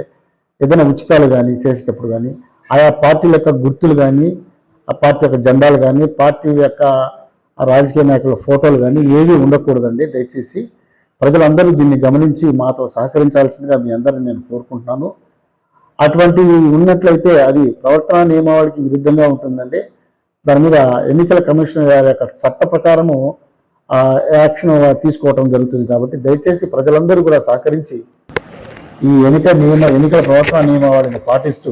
ఏదైనా ఉచితాలు కానీ చేసేటప్పుడు కానీ ఆయా పార్టీల యొక్క గుర్తులు కానీ, ఆ పార్టీ యొక్క జెండాలు కానీ, పార్టీ యొక్క రాజకీయ నాయకుల ఫోటోలు కానీ ఏవి ఉండకూడదండి. దయచేసి ప్రజలందరూ దీన్ని గమనించి మాతో సహకరించాల్సిందిగా మీ అందరిని నేను కోరుకుంటున్నాను. అటువంటివి ఉన్నట్లయితే అది ప్రవర్తన నియమావళికి విరుద్ధంగా ఉంటుందండి. దాని మీద ఎన్నికల కమిషన్ గారి యొక్క చట్ట ప్రకారము యాక్షన్ తీసుకోవటం జరుగుతుంది. కాబట్టి దయచేసి ప్రజలందరూ కూడా సహకరించి ఈ ఎన్నికల ప్రవర్తన నియమావళిని పాటిస్తూ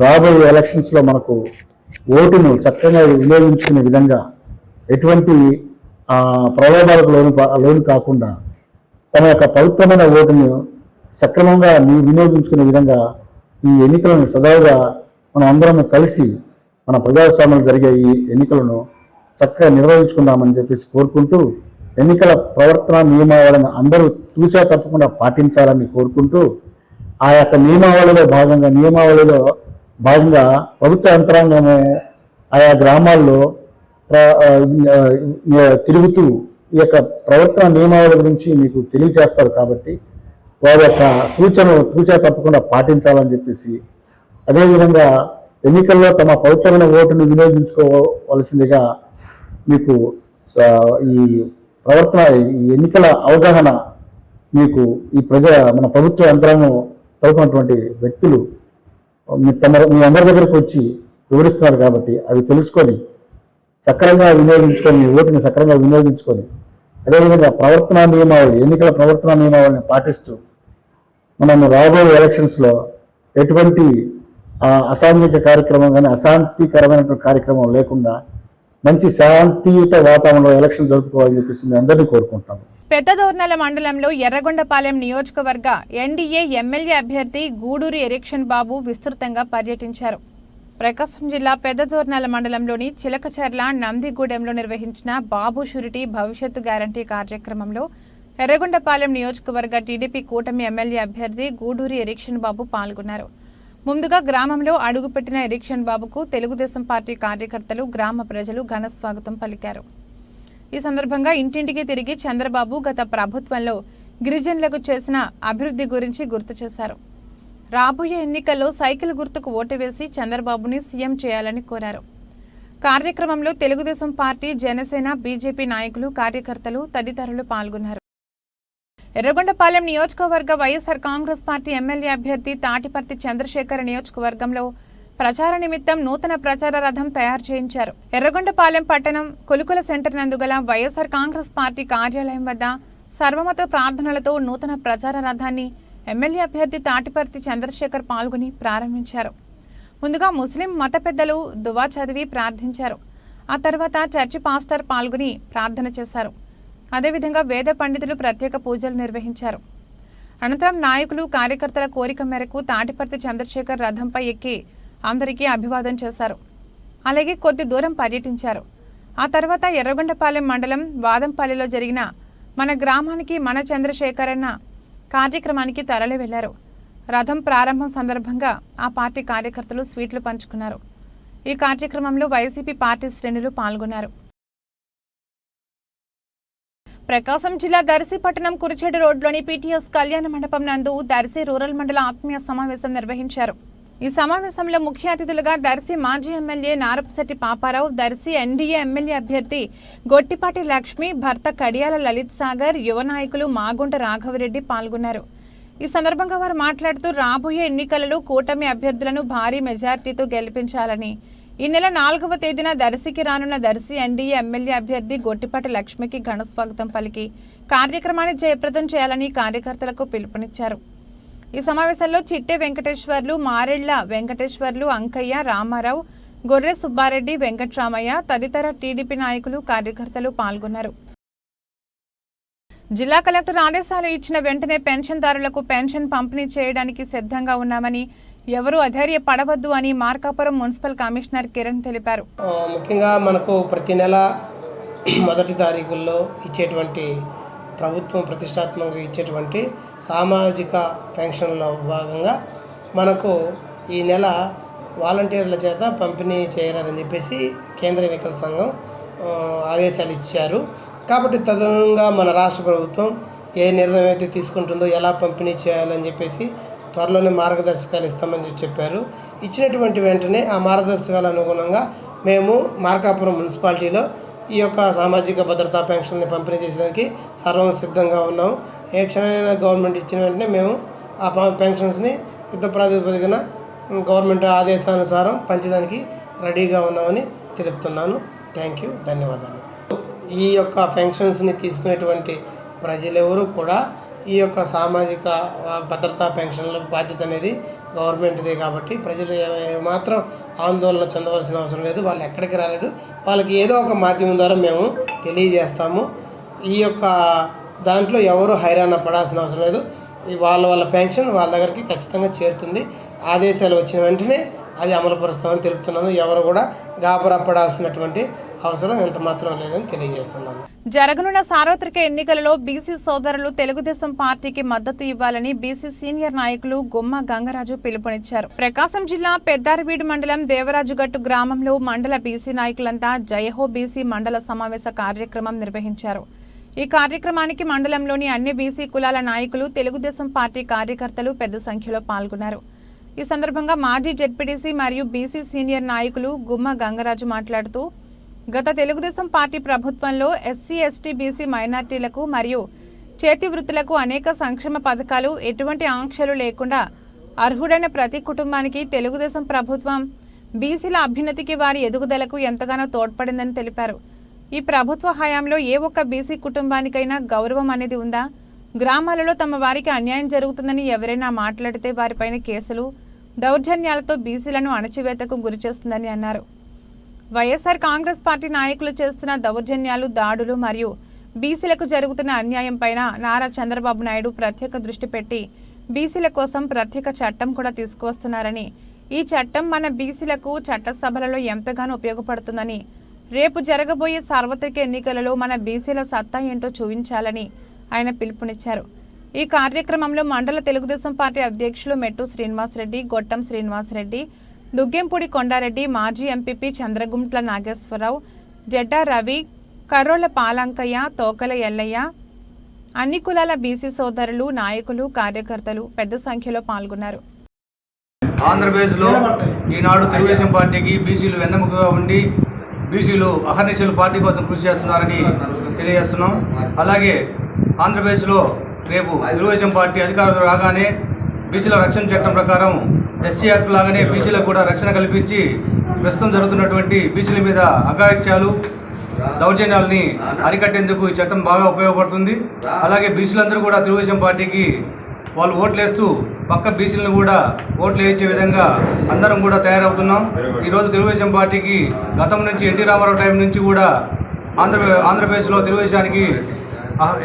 రాబోయే ఎలక్షన్స్లో మనకు ఓటును చక్కగా వినియోగించుకునే విధంగా ఎటువంటి ప్రలోభాలకు లోను కాకుండా తమ యొక్క పవిత్రమైన ఓటును సక్రమంగా వినియోగించుకునే విధంగా ఈ ఎన్నికలను సజావుగా మనం అందరం కలిసి మన ప్రజాస్వామ్యంలో జరిగే ఈ ఎన్నికలను చక్కగా నిర్వహించుకుందామని చెప్పేసి కోరుకుంటూ ఎన్నికల ప్రవర్తన నియమావళిని అందరూ తూచా తప్పకుండా పాటించాలని కోరుకుంటూ ఆ యొక్క నియమావళిలో భాగంగా ప్రభుత్వ యంత్రాంగము ఆయా గ్రామాల్లో తిరుగుతూ ఈ యొక్క ప్రవర్తన నియమావళి గురించి మీకు తెలియజేస్తారు. కాబట్టి వారి యొక్క సూచనలు తూచా తప్పకుండా పాటించాలని చెప్పేసి, అదేవిధంగా ఎన్నికల్లో తమ పవిత్రమైన ఓటును వినియోగించుకోవలసిందిగా మీకు ఈ ఎన్నికల అవగాహన మీకు ఈ మన ప్రభుత్వ యంత్రాంగం తరపునటువంటి వ్యక్తులు మీ అందరి దగ్గరకు వచ్చి వివరిస్తున్నారు. కాబట్టి అవి తెలుసుకొని సక్రమంగా వినియోగించుకొని, మీ ఓటుని సక్రమంగా వినియోగించుకొని, అదేవిధంగా ఎన్నికల ప్రవర్తన నియమావళిని పాటిస్తూ మనం రాబోయే ఎలక్షన్స్లో ఎటువంటి అసాంఘిక కార్యక్రమం కానీ, అశాంతికరమైనటువంటి కార్యక్రమం లేకుండా మంచి శాంతియుత వాతావరణంలో ఎలక్షన్ జరుపుకోవాలని చెప్పేసి మేము అందరినీ కోరుకుంటాము. పెద్దదోర్నల మండలంలో ఎర్రగొండపాలెం నియోజకవర్గ ఎన్డీఏ ఎమ్మెల్యే అభ్యర్థి గూడూరి ఎరిక్షన్ బాబు విస్తృతంగా పర్యటించారు. ప్రకాశం జిల్లా పెద్దదోర్నల మండలంలోని చిలకచర్ల, నందిగూడెంలో నిర్వహించిన బాబు షూరిటీ భవిష్యత్తు గ్యారంటీ కార్యక్రమంలో ఎర్రగొండపాలెం నియోజకవర్గ టీడీపీ కూటమి ఎమ్మెల్యే అభ్యర్థి గూడూరి ఎరిక్షన్ బాబు పాల్గొన్నారు. ముందుగా గ్రామంలో అడుగుపెట్టిన ఎరిక్షన్ బాబుకు తెలుగుదేశం పార్టీ కార్యకర్తలు, గ్రామ ప్రజలు ఘన స్వాగతం పలికారు. ఈ సందర్భంగా ఇంటింటికి తిరిగి చంద్రబాబు గత ప్రభుత్వంలో గిరిజనులకు చేసిన అభివృద్ధి గురించి గుర్తు చేశారు. రాబోయే ఎన్నికల్లో సైకిల్ గుర్తుకు ఓటు వేసి చంద్రబాబుని సీఎం చేయాలని కోరారు. కార్యక్రమంలో తెలుగుదేశం పార్టీ, జనసేన, బీజేపీ నాయకులు, కార్యకర్తలు తదితరులు పాల్గొన్నారు. ఎర్రగొండపాలెం నియోజకవర్గ వైఎస్ఆర్ కాంగ్రెస్ పార్టీ ఎమ్మెల్యే అభ్యర్థి తాటిపర్తి చంద్రశేఖర్ నియోజకవర్గంలో ప్రచార నిమిత్తం నూతన ప్రచార రథం తయారు చేయించారు. ఎర్రగొండపాలెం పట్టణం కొలుకుల సెంటర్ నందుగల వైఎస్ఆర్ కాంగ్రెస్ పార్టీ కార్యాలయం వద్ద సర్వమత ప్రార్థనలతో నూతన ప్రచార రథాన్ని ఎమ్మెల్యే అభ్యర్థి తాటిపర్తి చంద్రశేఖర్ పాల్గొని ప్రారంభించారు. ముందుగా ముస్లిం మత పెద్దలు దువా చదివి ప్రార్థించారు. ఆ తర్వాత చర్చి పాస్టర్ పాల్గొని ప్రార్థన చేశారు. అదేవిధంగా వేద పండితులు ప్రత్యేక పూజలు నిర్వహించారు. అనంతరం నాయకులు, కార్యకర్తల కోరిక మేరకు తాటిపర్తి చంద్రశేఖర్ రథంపై ఎక్కి అందరికీ అభివాదం చేశారు. అలాగే కొద్ది దూరం పర్యటించారు. ఆ తర్వాత ఎర్రగొండపాలెం మండలం వాదంపల్లిలో జరిగిన మన గ్రామానికి మన చంద్రశేఖర్ అన్న కార్యక్రమానికి తరలి వెళ్లారు. రథం ప్రారంభం సందర్భంగా ఆ పార్టీ కార్యకర్తలు స్వీట్లు పంచుకున్నారు. ఈ కార్యక్రమంలో వైసీపీ పార్టీ శ్రేణులు పాల్గొన్నారు. ప్రకాశం జిల్లా దర్శి పట్టణం కురిచేడు రోడ్లోని పీటీఎస్ కళ్యాణ మండపం నందు దర్శి రూరల్ మండల ఆత్మీయ సమావేశం నిర్వహించారు. ఈ సమావేశంలో ముఖ్య అతిథులుగా దర్శి మాజీ MLA Narapasetti Paparao, Darsi NDA MLA అభ్యర్థి గొట్టిపాటి లక్ష్మి, భర్త కడియాల లలిత్ సాగర్, యువ నాయకులు మాగుంట రాఘవరెడ్డి పాల్గొన్నారు. ఈ సందర్భంగా వారు మాట్లాడుతూ రాబోయే ఎన్నికలలో కూటమి అభ్యర్థులను భారీ మెజార్టీతో గెలిపించాలని, ఈ నెల 4వ తేదీన దర్శికి రానున్న దర్శి ఎన్డీఏ ఎమ్మెల్యే అభ్యర్థి గొట్టిపాటి లక్ష్మికి ఘన స్వాగతం పలికి కార్యక్రమాన్ని జయప్రదం చేయాలని కార్యకర్తలకు పిలుపునిచ్చారు. ఈ సమావేశంలో చిట్టె వెంకటేశ్వర్లు, మారెళ్ల వెంకటేశ్వర్లు, అంకయ్య, రామారావు, గొర్రె సుబ్బారెడ్డి, వెంకట్రామయ్య తదితర టీడీపీ నాయకులు, కార్యకర్తలు పాల్గొన్నారు. జిల్లా కలెక్టర్ ఆదేశాలు ఇచ్చిన వెంటనే పెన్షన్దారులకు పెన్షన్ పంపిణీ చేయడానికి సిద్ధంగా ఉన్నామని, ఎవరూ అధైర్యపడవద్దు అని మార్కాపురం మున్సిపల్ కమిషనర్ కిరణ్ తెలిపారు. ముఖ్యంగా మనకు ప్రతి నెల మొదటి తారీఖుల్లో ఇచ్చేటువంటి ప్రభుత్వం ప్రతిష్టాత్మకంగా ఇచ్చేటువంటి సామాజిక పెన్షన్లో భాగంగా మనకు ఈ నెల వాలంటీర్ల చేత పంపిణీ చేయరాదని చెప్పేసి కేంద్ర ఎన్నికల సంఘం ఆదేశాలు ఇచ్చారు. కాబట్టి తదనుగుణంగా మన రాష్ట్ర ప్రభుత్వం ఏ నిర్ణయం అయితే తీసుకుంటుందో, ఎలా పంపిణీ చేయాలని చెప్పేసి త్వరలోనే మార్గదర్శకాలు ఇస్తామని చెప్పారు. ఇచ్చినటువంటి వెంటనే ఆ మార్గదర్శకాల అనుగుణంగా మేము మార్కాపురం మున్సిపాలిటీలో ఈ యొక్క సామాజిక భద్రతా పెన్షన్ని పంపిణీ చేసేదానికి సర్వం సిద్ధంగా ఉన్నాము. ఏ క్షణమైనా గవర్నమెంట్ ఇచ్చిన వెంటనే మేము ఆ పెన్షన్స్ని యుద్ధ ప్రాతిపదికన గవర్నమెంట్ ఆదేశానుసారం పంచడానికి రెడీగా ఉన్నామని తెలుపుతున్నాను. థ్యాంక్ యూ, ధన్యవాదాలు. ఈ యొక్క పెన్షన్స్ని తీసుకునేటువంటి ప్రజలెవరూ కూడా ఈ యొక్క సామాజిక భద్రతా పెన్షన్ల బాధ్యత అనేది గవర్నమెంట్దే. కాబట్టి ప్రజలు ఏమాత్రం ఆందోళన చెందవలసిన అవసరం లేదు. వాళ్ళు ఎక్కడికి రాలేదు, వాళ్ళకి ఏదో ఒక మాధ్యమం ద్వారా మేము తెలియజేస్తాము. ఈ యొక్క దాంట్లో ఎవరు హైరాణ పడాల్సిన అవసరం లేదు. వాళ్ళ పెన్షన్ వాళ్ళ దగ్గరికి ఖచ్చితంగా చేరుతుంది. ఆదేశాలు వచ్చిన వెంటనే అది అమలుపరుస్తామని తెలుపుతున్నాను. ఎవరు కూడా గాబరా పడాల్సినటువంటి అవసరం ఎంత మాత్రం లేదని తెలియజేస్తున్నాను. జరగనున్న సార్వత్రిక ఎన్నికలలో బీసీ సోదరులు తెలుగుదేశం పార్టీకి మద్దతు ఇవ్వాలని బీసీ సీనియర్ నాయకులు గుమ్మ గంగరాజు పిలుపునిచ్చారు. ప్రకాశం జిల్లా పెద్దారవీడు మండలం దేవరాజుగట్టు గ్రామంలో మండల బీసీ నాయకులంతా జయహో బీసీ మండల సమావేశ కార్యక్రమం నిర్వహించారు. ఈ కార్యక్రమానికి మండలంలోని అన్ని బీసీ కులాల నాయకులు, తెలుగుదేశం పార్టీ కార్యకర్తలు పెద్ద సంఖ్యలో పాల్గొన్నారు. ఈ సందర్భంగా మాజీ జెడ్పీటీసీ మరియు బీసీ సీనియర్ నాయకులు గుమ్మ గంగరాజు మాట్లాడుతూ, గత తెలుగుదేశం పార్టీ ప్రభుత్వంలో ఎస్సీ, ఎస్టీ, బీసీ మైనార్టీలకు మరియు చేతి వృత్తులకు అనేక సంక్షేమ పథకాలు, ఎటువంటి ఆంక్షలు లేకుండా అర్హుడైన ప్రతి కుటుంబానికి తెలుగుదేశం ప్రభుత్వం బీసీల అభ్యున్నతికి, వారి ఎదుగుదలకు ఎంతగానో తోడ్పడిందని తెలిపారు. ఈ ప్రభుత్వ హయాంలో ఏ ఒక్క బీసీ కుటుంబానికైనా గౌరవం అనేది ఉందా? గ్రామాలలో తమ వారికి అన్యాయం జరుగుతుందని ఎవరైనా మాట్లాడితే వారిపైన కేసులు, దౌర్జన్యాలతో బీసీలను అణచివేతకు గురిచేస్తుందని అన్నారు. వైఎస్ఆర్ కాంగ్రెస్ పార్టీ నాయకులు చేస్తున్న దౌర్జన్యాలు, దాడులు మరియు బీసీలకు జరుగుతున్న అన్యాయంపైన నారా చంద్రబాబు నాయుడు ప్రత్యేక దృష్టి పెట్టి బీసీల కోసం ప్రత్యేక చట్టం కూడా తీసుకువస్తున్నారని, ఈ చట్టం మన బీసీలకు చట్టసభలలో ఎంతగానో ఉపయోగపడుతుందని, రేపు జరగబోయే సార్వత్రిక ఎన్నికలలో మన బీసీల సత్తా ఏంటో చూపించాలని ఆయన పిలుపునిచ్చారు. ఈ కార్యక్రమంలో మండల తెలుగుదేశం పార్టీ అధ్యక్షులు మెట్టు శ్రీనివాసరెడ్డి, గొట్టం శ్రీనివాసరెడ్డి, దుగ్గెంపూడి కొండారెడ్డి, మాజీ ఎంపీపీ చంద్రగుంట్ల నాగేశ్వరరావు, జెడ్డా రవి, కర్రోళ్ల పాలంకయ్య, తోకల ఎల్లయ్య, అన్ని కులాల బీసీ సోదరులు, నాయకులు, కార్యకర్తలు పెద్ద సంఖ్యలో పాల్గొన్నారు. ఆంధ్రప్రదేశ్లో ఈనాడు తెలుగుదేశం పార్టీకి బీసీలు వెన్నెముకగా ఉండి బీసీలు అహర్నిశలు పార్టీ కోసం కృషి చేస్తున్నారని తెలియజేస్తున్నాం. అలాగే ఆంధ్రప్రదేశ్లో రేపు తెలుగుదేశం పార్టీ అధికారులు రాగానే బీసీల రక్షణ చట్టం ప్రకారం ఎస్సీ యాక్ట్ లాగానే బీసీలకు కూడా రక్షణ కల్పించి ప్రస్తుతం జరుగుతున్నటువంటి బీసీల మీద అఘాయిత్యాలు, దౌర్జన్యాలని అరికట్టేందుకు ఈ చట్టం బాగా ఉపయోగపడుతుంది. అలాగే బీసీలందరూ కూడా తెలుగుదేశం పార్టీకి వాళ్ళు ఓట్లు వేస్తూ పక్క బీసీలను కూడా ఓట్లు వేయించే విధంగా అందరం కూడా తయారవుతున్నాం. ఈరోజు తెలుగుదేశం పార్టీకి గతం నుంచి ఎన్టీ రామారావు టైం నుంచి కూడా ఆంధ్రప్రదేశ్లో తెలుగుదేశానికి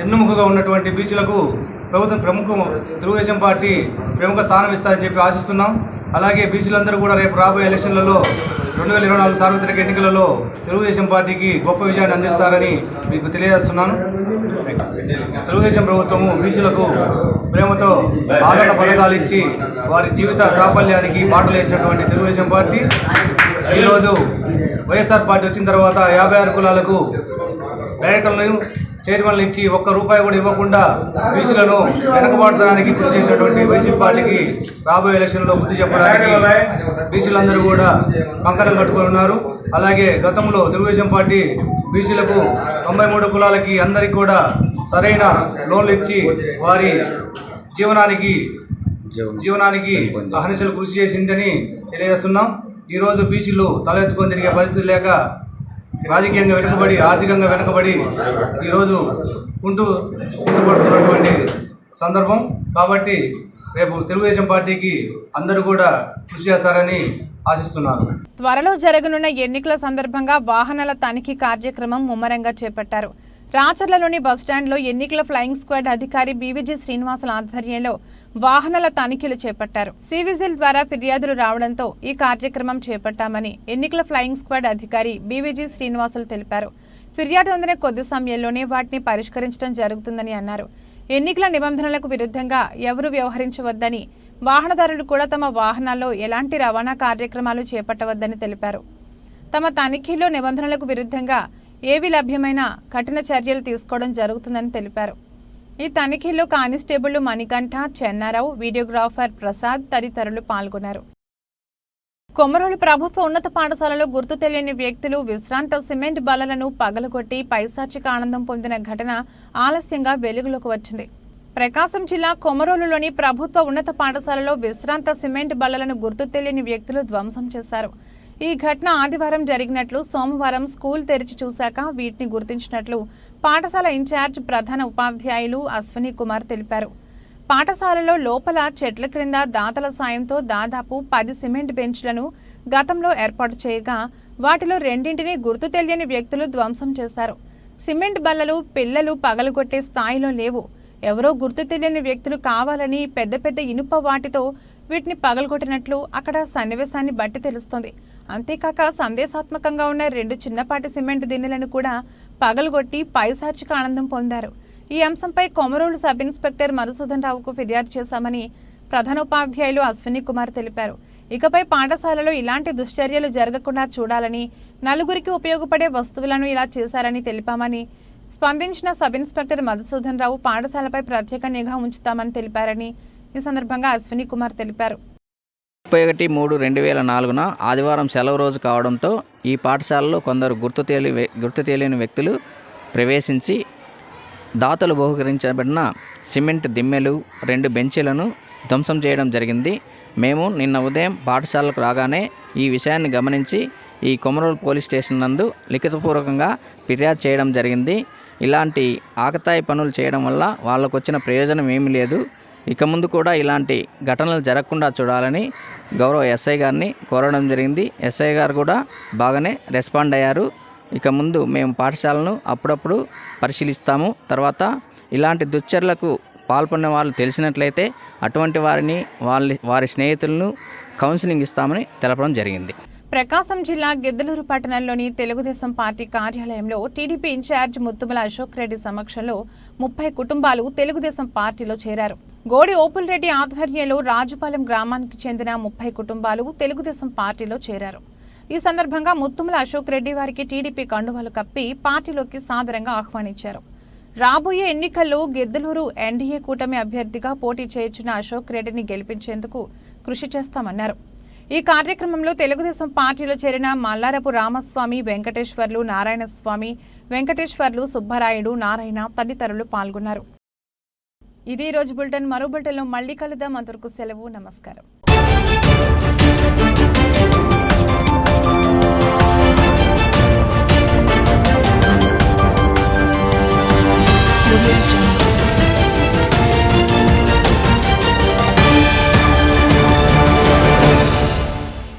ఎన్నుముకగా ఉన్నటువంటి బీసీలకు ప్రభుత్వం తెలుగుదేశం పార్టీ ప్రముఖ స్థానం ఇస్తారని చెప్పి ఆశిస్తున్నాం. అలాగే బీసీలందరూ కూడా రేపు రాబోయే ఎలక్షన్లలో 2024 సార్వత్రిక ఎన్నికలలో తెలుగుదేశం పార్టీకి గొప్ప విజయాన్ని అందిస్తారని మీకు తెలియజేస్తున్నాను. తెలుగుదేశం ప్రభుత్వము బీసీలకు ప్రేమతో ఆదరణ పథకాలు ఇచ్చి వారి జీవిత సాఫల్యానికి బాటలు వేసినటువంటి తెలుగుదేశం పార్టీ ఈరోజు వైఎస్ఆర్ పార్టీ వచ్చిన తర్వాత 56 కులాలకు డైరెక్టర్లను, చైర్మన్లు ఇచ్చి ఒక్క రూపాయి కూడా ఇవ్వకుండా బీసీలను వెనకబాటుతనానికి కృషి చేసినటువంటి వైసీపీ పార్టీకి రాబోయే ఎలక్షన్లో బుద్ధి చెప్పడానికి బీసీలందరూ కూడా కంకణం కట్టుకొని ఉన్నారు. అలాగే గతంలో తెలుగుదేశం పార్టీ బీసీలకు 93 కులాలకి అందరికీ కూడా సరైన లోన్లు ఇచ్చి వారి జీవనానికి అహర్నిశలు కృషి చేసిందని తెలియజేస్తున్నాం. ఈరోజు బీసీలు తలెత్తుకొని తిరిగే పరిస్థితి లేక రాజకీయంగా వెనుకబడి, ఆర్థికంగా వెనుకబడి ఈరోజు ఉంటూ పడుతున్నటువంటి సందర్భం. కాబట్టి రేపు తెలుగుదేశం పార్టీకి అందరూ కూడా కృషి చేస్తారని ఆశిస్తున్నాను. త్వరలో జరగనున్న ఎన్నికల సందర్భంగా వాహనాల తనిఖీ కార్యక్రమం ముమ్మరంగా చేపట్టారు. రాచర్లలోని బస్టాండ్లో ఎన్నికల ఫ్లయింగ్ స్క్వాడ్ అధికారి బీవీజీ శ్రీనివాసుల ఆధ్వర్యంలో వాహనాల తనిఖీలు చేపట్టారు. సివిజిల్ ద్వారా ఫిర్యాదులు రావడంతో ఈ కార్యక్రమం చేపట్టామని ఎన్నికల ఫ్లయింగ్ స్క్వాడ్ అధికారి బీవీజీ శ్రీనివాసులు తెలిపారు. ఫిర్యాదు అందిన కొద్ది సమయంలోనే వాటిని పరిష్కరించడం జరుగుతుందని అన్నారు. ఎన్నికల నిబంధనలకు విరుద్ధంగా ఎవరూ వ్యవహరించవద్దని, వాహనదారులు కూడా తమ వాహనాల్లో ఎలాంటి రవాణా కార్యక్రమాలు చేపట్టవద్దని తెలిపారు. తమ తనిఖీలో నిబంధనలకు విరుద్ధంగా ఏవి లభ్యమైనా కఠిన చర్యలు తీసుకోవడం జరుగుతుందని తెలిపారు. ఈ తనిఖీలో కానిస్టేబుళ్లు మణికంఠ, చెన్నారావు, వీడియోగ్రాఫర్ ప్రసాద్ తదితరులు పాల్గొన్నారు. కొమరోలు ప్రభుత్వ ఉన్నత పాఠశాలలో గుర్తు తెలియని వ్యక్తులు విశ్రాంత సిమెంట్ బల్లలను పగలగొట్టి పైశాచిక ఆనందం పొందిన ఘటన ఆలస్యంగా వెలుగులోకి వచ్చింది. ప్రకాశం జిల్లా కొమరోలులోని ప్రభుత్వ ఉన్నత పాఠశాలలో విశ్రాంత సిమెంట్ బల్లలను గుర్తు తెలియని వ్యక్తులు ధ్వంసం చేశారు. ఈ ఘటన ఆదివారం జరిగినట్లు, సోమవారం స్కూల్ తెరిచి చూశాక వీటిని గుర్తించినట్లు పాఠశాల ఇన్ఛార్జ్ ప్రధాన ఉపాధ్యాయులు అశ్విని కుమార్ తెలిపారు. పాఠశాలలో లోపల చెట్ల క్రింద దాతల సాయంతో దాదాపు 10 సిమెంట్ బెంచ్లను గతంలో ఏర్పాటు చేయగా వాటిలో 2ంటిని గుర్తు తెలియని వ్యక్తులు ధ్వంసం చేశారు. సిమెంట్ బల్లలు పిల్లలు పగలగొట్టే స్థాయిలో లేవు. ఎవరో గుర్తు తెలియని వ్యక్తులు కావాలని పెద్ద పెద్ద ఇనుప వాటితో వీటిని పగలగొట్టినట్లు అక్కడ సన్నివేశాన్ని బట్టి తెలుస్తోంది. అంతేకాక సందేశాత్మకంగా ఉన్న 2 చిన్నపాటి సిమెంట్ దిన్నెలను కూడా పగలగొట్టి పైశాచిక ఆనందం పొందారు. ఈ అంశంపై కొమరోలు సబ్ ఇన్స్పెక్టర్ మధుసూదన్ రావుకు ఫిర్యాదు చేశామని ప్రధానోపాధ్యాయులు అశ్విని కుమార్ తెలిపారు. ఇకపై పాఠశాలలో ఇలాంటి దుశ్చర్యలు జరగకుండా చూడాలని, నలుగురికి ఉపయోగపడే వస్తువులను ఇలా చేశారని తెలిపామని స్పందించిన సబ్ ఇన్స్పెక్టర్ మధుసూదన్ రావు పాఠశాలపై ప్రత్యేక నిఘా ఉంచుతామని తెలిపారని ఈ సందర్భంగా అశ్విని కుమార్ తెలిపారు. 31/3/2004 ఆదివారం సెలవు రోజు కావడంతో ఈ పాఠశాలలో కొందరు గుర్తు తెలియని వ్యక్తులు ప్రవేశించి దాతలు బహుకరించబడిన సిమెంట్ దిమ్మెలు 2 బెంచీలను ధ్వంసం చేయడం జరిగింది. మేము నిన్న ఉదయం పాఠశాలకు రాగానే ఈ విషయాన్ని గమనించి ఈ కొమరోలు పోలీస్ స్టేషన్ నందు లిఖితపూర్వకంగా ఫిర్యాదు చేయడం జరిగింది. ఇలాంటి ఆకతాయి పనులు చేయడం వల్ల వాళ్ళకు వచ్చిన ప్రయోజనం ఏమీ లేదు. ఇక ముందు కూడా ఇలాంటి ఘటనలు జరగకుండా చూడాలని గౌరవ ఎస్ఐ గారిని కోరడం జరిగింది. ఎస్ఐ గారు కూడా బాగానే రెస్పాండ్ అయ్యారు. ఇక ముందు మేము పాఠశాలను అప్పుడప్పుడు పరిశీలిస్తాము. తర్వాత ఇలాంటి దుశ్చర్యలకు పాల్పడిన వాళ్ళు తెలిసినట్లయితే అటువంటి వారిని వారి స్నేహితులను కౌన్సిలింగ్ ఇస్తామని తెలపడం జరిగింది. ప్రకాశం జిల్లా గిద్దలూరు పట్టణంలోని తెలుగుదేశం పార్టీ కార్యాలయంలో టీడీపీ ఇన్ఛార్జ్ ముత్తుమల అశోక్ రెడ్డి సమక్షంలో 30 కుటుంబాలు తెలుగుదేశం పార్టీలో చేరారు. గోడి ఓపుల్ రెడ్డి ఆధ్వర్యంలో రాజుపాలెం గ్రామానికి చెందిన 30 కుటుంబాలు తెలుగుదేశం పార్టీలో చేరారు. ఈ సందర్భంగా ముత్తుమల అశోక్ రెడ్డి వారికి టీడీపీ కండువాలు కప్పి పార్టీలోకి సాదరంగా ఆహ్వానించారు. రాబోయే ఎన్నికల్లో గిద్దలూరు ఎన్డీఏ కూటమి అభ్యర్థిగా పోటీ చేయించిన అశోక్ రెడ్డిని గెలిపించేందుకు కృషి చేస్తామన్నారు. ఈ కార్యక్రమంలో తెలుగుదేశం పార్టీలో చేరిన మల్లారపు రామస్వామి, వెంకటేశ్వర్లు, నారాయణస్వామి, వెంకటేశ్వర్లు, సుబ్బరాయుడు, నారాయణ తదితరులు పాల్గొన్నారు. ఇది రోజు బులెటిన్. మరో బులెటిన్లో మళ్ళీ కలుద్దాం. అంతవరకు సెలవు. నమస్కారం.